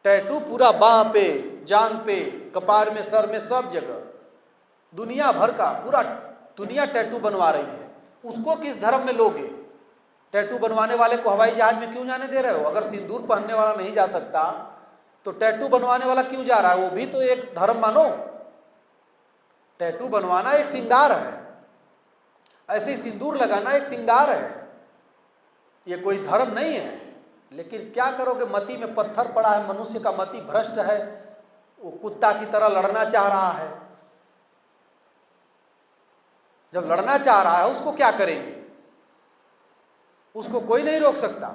टैटू। पूरा बाह पे, जांग पे, कपार में, सर में, सब जगह दुनिया भर का पूरा दुनिया टैटू बनवा रही है। उसको किस धर्म में लोगे? टैटू बनवाने वाले को हवाई जहाज में क्यों जाने दे रहे हो? अगर सिंदूर पहनने वाला नहीं जा सकता तो टैटू बनवाने वाला क्यों जा रहा है? वो भी तो एक धर्म मानो। टैटू बनवाना एक श्रृंगार है, ऐसे ही सिंदूर लगाना एक श्रृंगार है, ये कोई धर्म नहीं है। लेकिन क्या करोगे, मति में पत्थर पड़ा है, मनुष्य का मति भ्रष्ट है, वो कुत्ता की तरह लड़ना चाह रहा है। जब लड़ना चाह रहा है उसको क्या करेंगे? उसको कोई नहीं रोक सकता।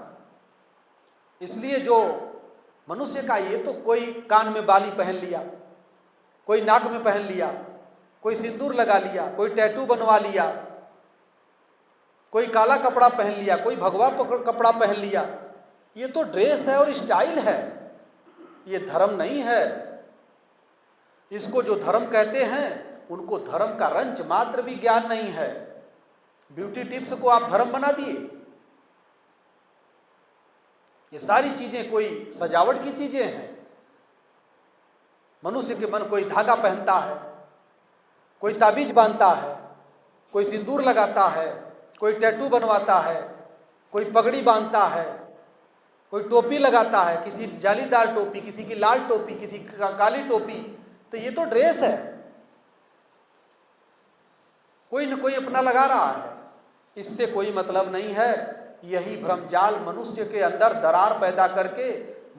इसलिए जो मनुष्य का, ये तो कोई कान में बाली पहन लिया, कोई नाक में पहन लिया, कोई सिंदूर लगा लिया, कोई टैटू बनवा लिया, कोई काला कपड़ा पहन लिया, कोई भगवा कपड़ा पहन लिया, ये तो ड्रेस है और स्टाइल है, ये धर्म नहीं है। इसको जो धर्म कहते हैं उनको धर्म का रंच मात्र भी ज्ञान नहीं है। ब्यूटी टिप्स को आप धर्म बना दिए। ये सारी चीजें कोई सजावट की चीजें हैं। मनुष्य के मन, कोई धागा पहनता है, कोई ताबीज बांधता है, कोई सिंदूर लगाता है, कोई टैटू बनवाता है, कोई पगड़ी बांधता है, कोई टोपी लगाता है, किसी जालीदार टोपी, किसी की लाल टोपी, किसी का काली टोपी। तो ये तो ड्रेस है, कोई न कोई अपना लगा रहा है, इससे कोई मतलब नहीं है। यही भ्रमजाल मनुष्य के अंदर दरार पैदा करके,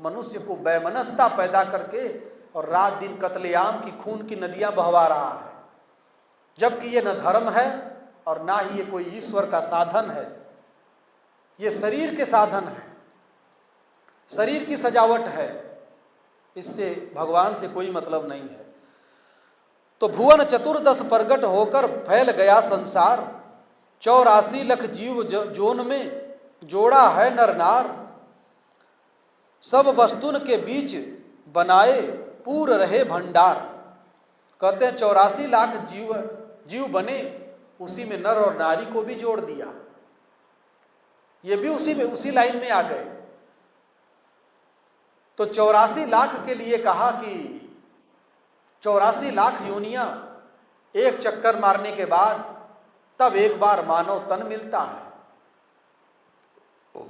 मनुष्य को वैमनस्यता पैदा करके और रात दिन कत्लेआम की खून की नदियां बहवा रहा है। जबकि ये न धर्म है और ना ही ये कोई ईश्वर का साधन है, ये शरीर के साधन है, शरीर की सजावट है, इससे भगवान से कोई मतलब नहीं है। तो भुवन चतुर्दश प्रगट होकर फैल गया संसार, 84 लाख जीव जोन में जोड़ा है नर नार। सब वस्तुन के बीच बनाए पूर रहे भंडार। कहते हैं 84 लाख जीव बने, उसी में नर और नारी को भी जोड़ दिया, ये भी उसी लाइन में आ गए। तो 84 लाख के लिए कहा कि 84 लाख योनियां एक चक्कर मारने के बाद तब एक बार मानव तन मिलता है।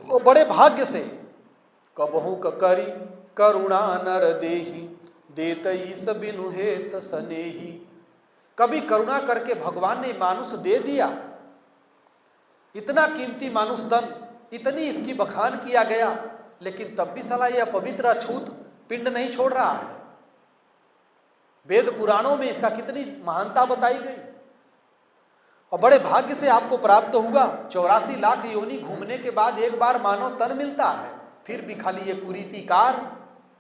वो बड़े भाग्य से कबहू करी करुणा नर देही, देत ईस बिनु हेत सनेही। कभी करुणा करके भगवान ने मानुष दे दिया, इतना कीमती मानुष तन, इतनी इसकी बखान किया गया, लेकिन तब भी साला ये अपवित्र अछूत पिंड नहीं छोड़ रहा है। वेद पुराणों में इसका कितनी महानता बताई गई और बड़े भाग्य से आपको प्राप्त हुआ। 84 लाख योनि घूमने के बाद एक बार मानव तन मिलता है, फिर भी खाली ये कुरीतिकार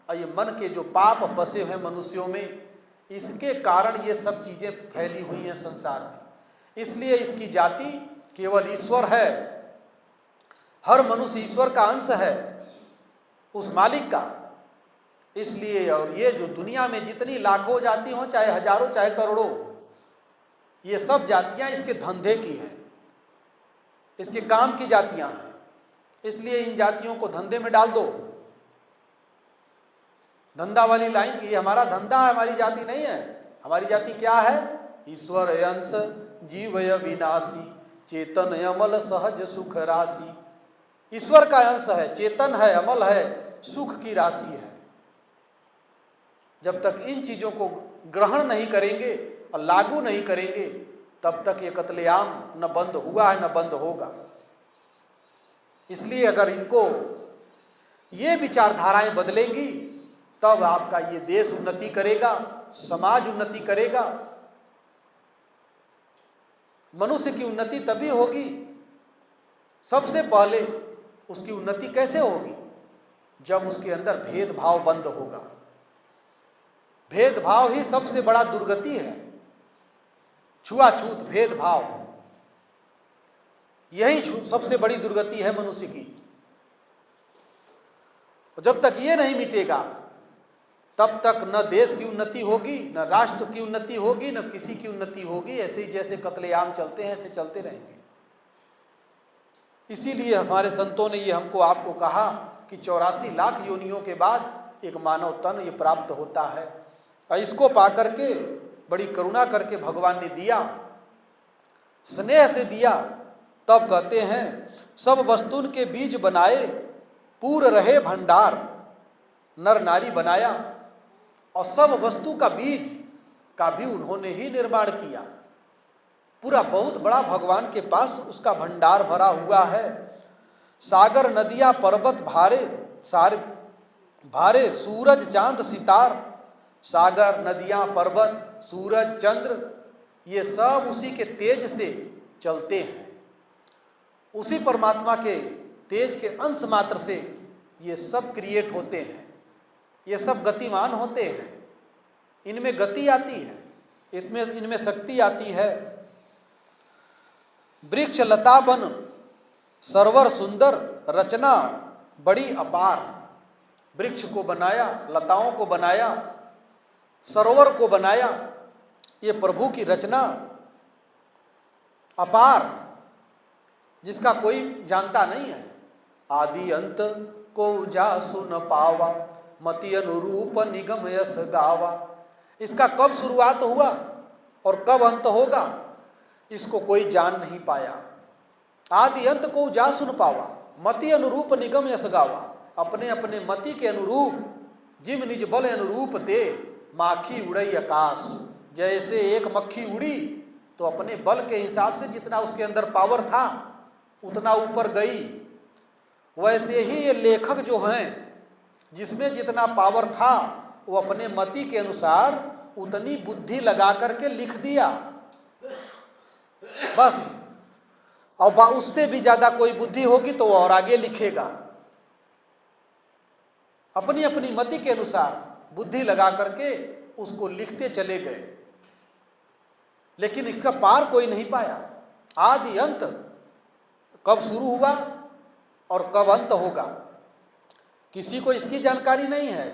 और ये मन के जो पाप बसे हुए मनुष्यों में, इसके कारण ये सब चीजें फैली हुई हैं संसार में। इसलिए इसकी जाति केवल ईश्वर है, हर मनुष्य ईश्वर का अंश है, उस मालिक का। इसलिए और ये जो दुनिया में जितनी लाखों जाति हो, चाहे हजारों चाहे करोड़ों, ये सब जातियां इसके धंधे की हैं, इसके काम की जातियां हैं। इसलिए इन जातियों को धंधे में डाल दो, धंधा वाली लाइन की, ये हमारा धंधा है, हमारी जाति नहीं है। हमारी जाति क्या है? ईश्वर अंश जीवय विनाशी, चेतन अमल सहज सुख राशि। ईश्वर का अंश है, चेतन है, अमल है, सुख की राशि है। जब तक इन चीजों को ग्रहण नहीं करेंगे और लागू नहीं करेंगे, तब तक ये कत्लेआम न बंद हुआ है न बंद होगा। इसलिए अगर इनको ये विचारधाराएं बदलेंगी, तब आपका ये देश उन्नति करेगा, समाज उन्नति करेगा। मनुष्य की उन्नति तभी होगी, सबसे पहले उसकी उन्नति कैसे होगी? जब उसके अंदर भेदभाव बंद होगा। भेदभाव ही सबसे बड़ा दुर्गति है, छुआछूत भेदभाव, यही सबसे बड़ी दुर्गति है मनुष्य की। जब तक ये नहीं मिटेगा तब तक न देश की उन्नति होगी, न राष्ट्र की उन्नति होगी, न किसी की उन्नति होगी। ऐसे ही जैसे कत्लेआम चलते हैं ऐसे चलते रहेंगे। इसीलिए हमारे संतों ने ये हमको आपको कहा कि 84 लाख योनियों के बाद एक मानव तन ये प्राप्त होता है। और इसको पा करके बड़ी करुणा करके भगवान ने दिया, स्नेह से दिया। तब कहते हैं सब वस्तुन के बीज बनाए पूर रहे भंडार, नर नारी बनाया। और सब वस्तु का बीज का भी उन्होंने ही निर्माण किया। पूरा बहुत बड़ा भगवान के पास उसका भंडार भरा हुआ है। सागर नदियाँ पर्वत भारे सारे भारे, सूरज चांद सितार। सागर नदियाँ पर्वत सूरज चंद्र ये सब उसी के तेज से चलते हैं। उसी परमात्मा के तेज के अंश मात्र से ये सब क्रिएट होते हैं, ये सब गतिमान होते हैं। इनमें गति आती है, इनमें शक्ति आती है। वृक्ष लता बन सरवर सुंदर, रचना बड़ी अपार। वृक्ष को बनाया, लताओं को बनाया, सरोवर को बनाया, ये प्रभु की रचना अपार, जिसका कोई जानता नहीं है। आदि अंत को जा सुन पावा, मति अनुरूप निगम यस गावा। इसका कब शुरुआत हुआ और कब अंत होगा इसको कोई जान नहीं पाया। आदि अंत को जा सुन पावा, मति अनुरूप निगम यस गावा। अपने अपने मति के अनुरूप, जिम निज बल अनुरूप ते माखी उड़ई आकाश। जैसे एक मक्खी उड़ी तो अपने बल के हिसाब से जितना उसके अंदर पावर था उतना ऊपर गई। वैसे ही ये लेखक जो हैं, जिसमें जितना पावर था वो अपने मति के अनुसार उतनी बुद्धि लगा करके लिख दिया बस। और उससे भी ज्यादा कोई बुद्धि होगी तो वो और आगे लिखेगा। अपनी अपनी मति के अनुसार बुद्धि लगा करके उसको लिखते चले गए, लेकिन इसका पार कोई नहीं पाया। आदि अंत कब शुरू हुआ और कब अंत होगा किसी को इसकी जानकारी नहीं है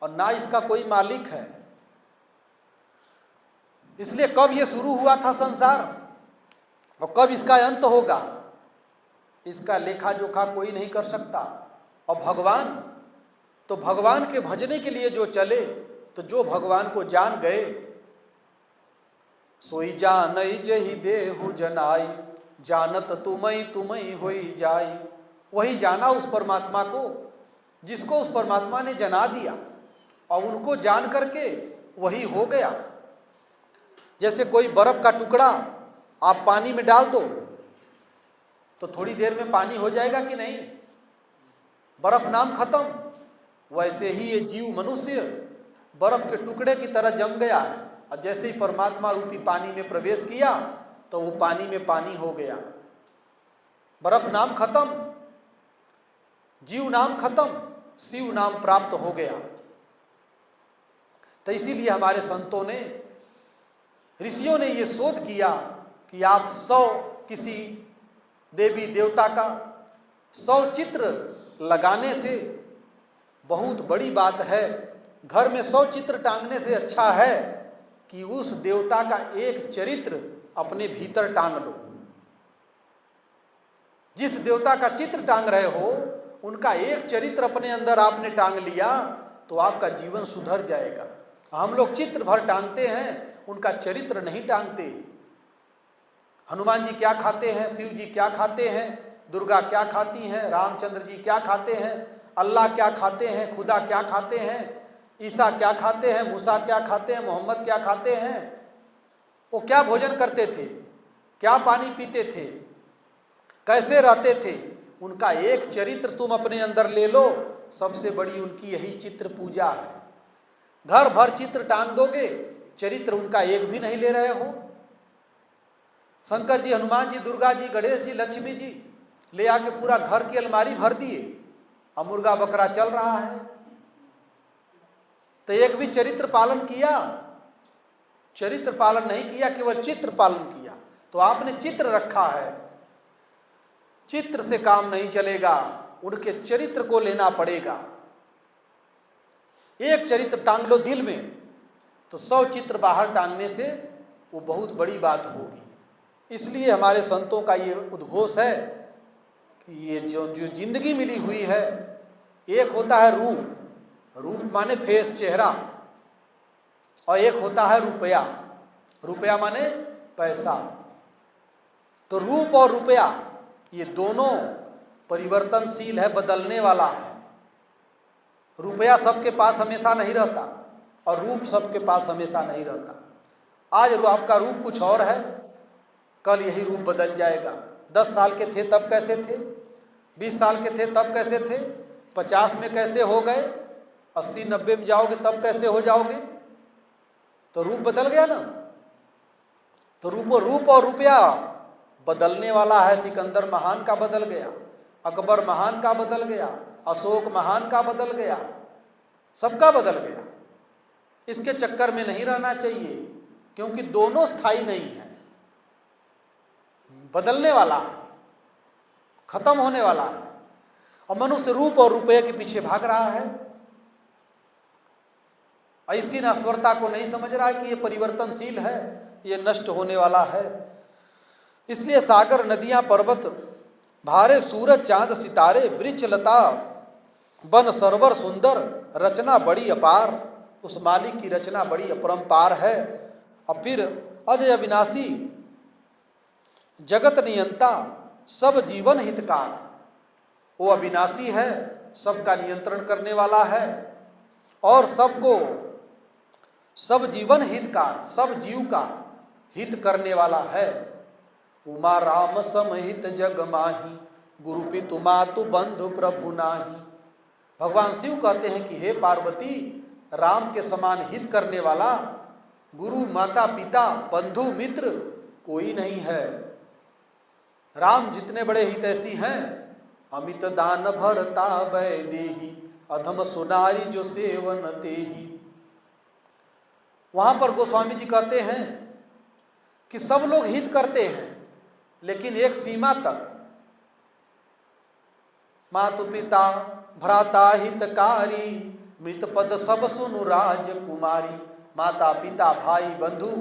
और ना इसका कोई मालिक है। इसलिए कब ये शुरू हुआ था संसार और कब इसका अंत होगा इसका लेखा जोखा कोई नहीं कर सकता। और भगवान तो भगवान के भजने के लिए जो चले, तो जो भगवान को जान गए, सोई जानई जहि देहु जनाई, जानत तुमई तुमई होई जाई। वही जाना उस परमात्मा को जिसको उस परमात्मा ने जना दिया, और उनको जान करके वही हो गया। जैसे कोई बर्फ का टुकड़ा आप पानी में डाल दो तो थोड़ी देर में पानी हो जाएगा कि नहीं, बर्फ नाम खत्म। वैसे ही ये जीव मनुष्य बर्फ के टुकड़े की तरह जम गया है, और जैसे ही परमात्मा रूपी पानी में प्रवेश किया तो वो पानी में पानी हो गया। बर्फ नाम खत्म, जीव नाम खत्म, शिव नाम प्राप्त हो गया। तो इसीलिए हमारे संतों ने, ऋषियों ने ये शोध किया कि आप 100 किसी देवी देवता का 100 चित्र लगाने से बहुत बड़ी बात है। घर में 100 चित्र टांगने से अच्छा है कि उस देवता का एक चरित्र अपने भीतर टांग लो। जिस देवता का चित्र टांग रहे हो उनका एक चरित्र अपने अंदर आपने टांग लिया तो आपका जीवन सुधर जाएगा। हम लोग चित्र भर टांगते हैं, उनका चरित्र नहीं टांगते। हनुमान जी क्या खाते हैं, शिव जी क्या खाते हैं, दुर्गा क्या खाती हैं, रामचंद्र जी क्या खाते हैं, अल्लाह क्या खाते हैं, खुदा क्या खाते हैं, ईसा क्या खाते हैं, मूसा क्या खाते हैं, मोहम्मद क्या खाते हैं, वो क्या भोजन करते थे, क्या पानी पीते थे, कैसे रहते थे, उनका एक चरित्र तुम अपने अंदर ले लो। सबसे बड़ी उनकी यही चित्र पूजा है। घर भर चित्र टांग दोगे, चरित्र उनका एक भी नहीं ले रहे हो। शंकर जी, हनुमान जी, दुर्गा जी, गणेश जी, लक्ष्मी जी ले आके पूरा घर की अलमारी भर दिए, अब मुर्गा बकरा चल रहा है, तो एक भी चरित्र पालन किया? चरित्र पालन नहीं किया, केवल चित्र पालन किया। तो आपने चित्र रखा है, चित्र से काम नहीं चलेगा, उनके चरित्र को लेना पड़ेगा। एक चरित्र टांग लो दिल में तो 100 चित्र बाहर टांगने से वो बहुत बड़ी बात होगी। इसलिए हमारे संतों का ये उद्घोष है कि ये जो जिंदगी मिली हुई है, एक होता है रूप, रूप माने फेस, चेहरा, और एक होता है रुपया, रुपया माने पैसा। तो रूप और रुपया ये दोनों परिवर्तनशील है, बदलने वाला है। रुपया सबके पास हमेशा नहीं रहता और रूप सबके पास हमेशा नहीं रहता। आज आपका रूप कुछ और है, कल यही रूप बदल जाएगा। 10 साल के थे तब कैसे थे, 20 साल के थे तब कैसे थे, 50 में कैसे हो गए, 80-90 में जाओगे तब कैसे हो जाओगे? तो रूप बदल गया ना। तो रूप और रुपया बदलने वाला है। सिकंदर महान का बदल गया, अकबर महान का बदल गया, अशोक महान का बदल गया, सबका बदल गया। इसके चक्कर में नहीं रहना चाहिए, क्योंकि दोनों स्थायी नहीं है। बदलने वाला है, खत्म होने वाला है, और मनुष्य रूप और रुपये के पीछे भाग रहा है और इसकी नश्वरता को नहीं समझ रहा है कि ये परिवर्तनशील है, ये नष्ट होने वाला है। इसलिए सागर, नदियां, पर्वत, भारे, सूरज, चांद, सितारे, वृक्ष, लता, वन, सरोवर सुंदर, रचना बड़ी अपार। उस मालिक की रचना बड़ी अपरंपार है। और फिर अजय अविनाशी, जगत नियंता, सब जीवन हितकार। वो अविनाशी है, सबका नियंत्रण करने वाला है और सबको, सब जीवन हितकार, सब जीव का हित करने वाला है। उमा राम समहित जग माही, गुरु पितु मातु बंधु प्रभु नाही। भगवान शिव कहते हैं कि हे पार्वती, राम के समान हित करने वाला गुरु, माता, पिता, बंधु, मित्र कोई नहीं है। राम जितने बड़े हितैषी हैं, अमित दान भरता वै देही, अधम सुनारी जो सेवन तेही। वहां पर गोस्वामी जी कहते हैं कि सब लोग हित करते हैं, लेकिन एक सीमा तक। मातु पिता भ्राता हितकारी, मृत पद सब सुनु राजकुमारी। माता, पिता, भाई, बंधु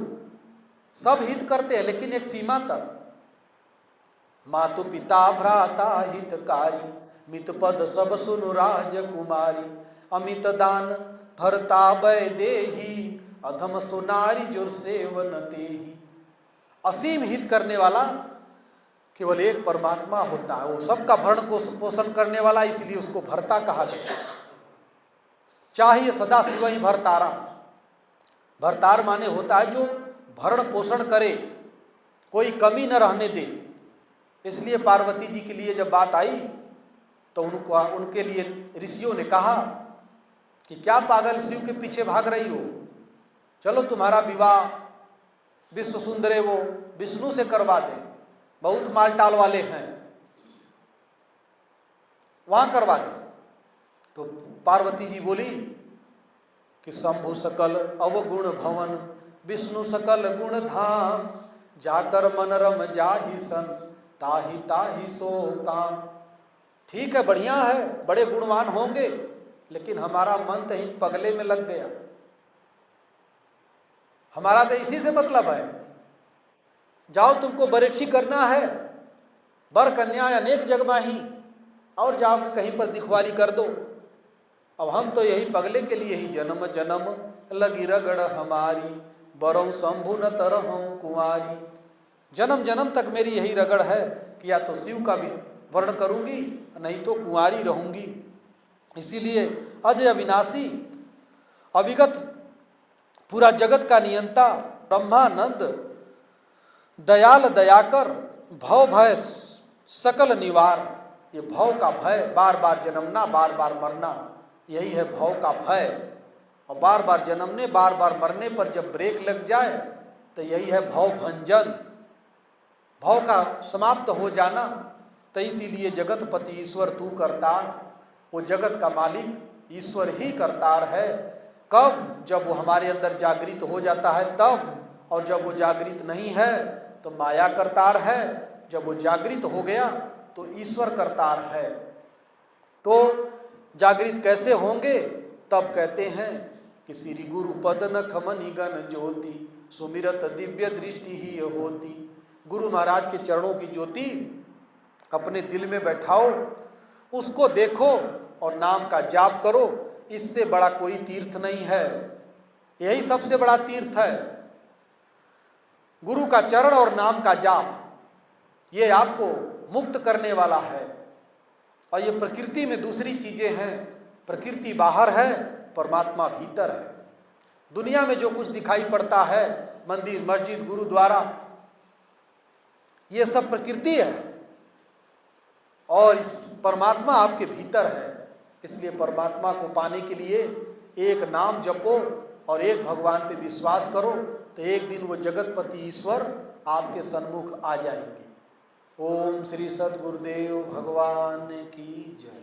सब हित करते हैं, लेकिन एक सीमा तक। मातु पिता भ्राता हितकारी, मित पद सब सुनु राजकुमारी। अमित दान भरता वै देही, अधम सुनारी जुर सेवन तेही। असीम हित करने वाला केवल एक परमात्मा होता है। वो सबका भरण को पोषण करने वाला, इसलिए उसको भरता कहा गया। चाहिए सदा शिव ही भरतारा। भरतार माने होता है जो भरण पोषण करे, कोई कमी न रहने दे। इसलिए पार्वती जी के लिए जब बात आई तो उनके लिए ऋषियों ने कहा कि क्या पागल शिव के पीछे भाग रही हो, चलो तुम्हारा विवाह विश्व सुंदरे वो विष्णु से करवा दे, बहुत मालटाल वाले हैं, वहां करवा दे। तो पार्वती जी बोली कि शंभु सकल अवगुण भवन, विष्णु सकल गुण धाम। जाकर मन रम जाहि सन, ताहि ताहि सो काम। ठीक है, बढ़िया है, बड़े गुणवान होंगे, लेकिन हमारा मन तो ही पगले में लग गया। हमारा तो इसी से मतलब है। जाओ, तुमको बरेक्षी करना है, बर कन्या अनेक जगमाही, और जाओ कि कहीं पर दिखवारी कर दो। अब हम तो यही पगले के लिए ही जन्म जन्म लगी रगड़ हमारी, बरौ शंभु न तरहूं कुंवारी। जन्म जन्म तक मेरी यही रगड़ है कि या तो शिव का भी वर्ण करूंगी, नहीं तो कुंवारी रहूंगी। इसीलिए अजय अविनाशी, अविगत, पूरा जगत का नियंता, ब्रह्मानंद, दयाल, दयाकर, भव भय सकल निवार। ये भव का भय, बार बार जन्मना, बार बार मरना, यही है भव का भय। और बार बार जन्मने, बार बार मरने पर जब ब्रेक लग जाए तो यही है भव भंजन, भव का समाप्त हो जाना। तो इसीलिए जगतपति ईश्वर तू करतार, वो जगत का मालिक ईश्वर ही करतार है। कब? जब वो हमारे अंदर जागृत हो जाता है तब, और जब वो जागृत नहीं है तो माया करतार है। जब वो जागृत हो गया तो ईश्वर करतार है। तो जागृत कैसे होंगे? तब कहते हैं कि श्री गुरु पद नख मनि गण ज्योति सुमिरत दिव्य दृष्टि ही होती। गुरु महाराज के चरणों की ज्योति अपने दिल में बैठाओ, उसको देखो और नाम का जाप करो। इससे बड़ा कोई तीर्थ नहीं है, यही सबसे बड़ा तीर्थ है। गुरु का चरण और नाम का जाप, ये आपको मुक्त करने वाला है। और ये प्रकृति में दूसरी चीजें हैं, प्रकृति बाहर है, परमात्मा भीतर है। दुनिया में जो कुछ दिखाई पड़ता है, मंदिर मस्जिद गुरुद्वारा, ये सब प्रकृति है, और इस परमात्मा आपके भीतर है। इसलिए परमात्मा को पाने के लिए एक नाम जपो और एक भगवान पे विश्वास करो, तो एक दिन वो जगतपति ईश्वर आपके सन्मुख आ जाएंगे। ओम श्री सद्गुरुदेव भगवान की जय।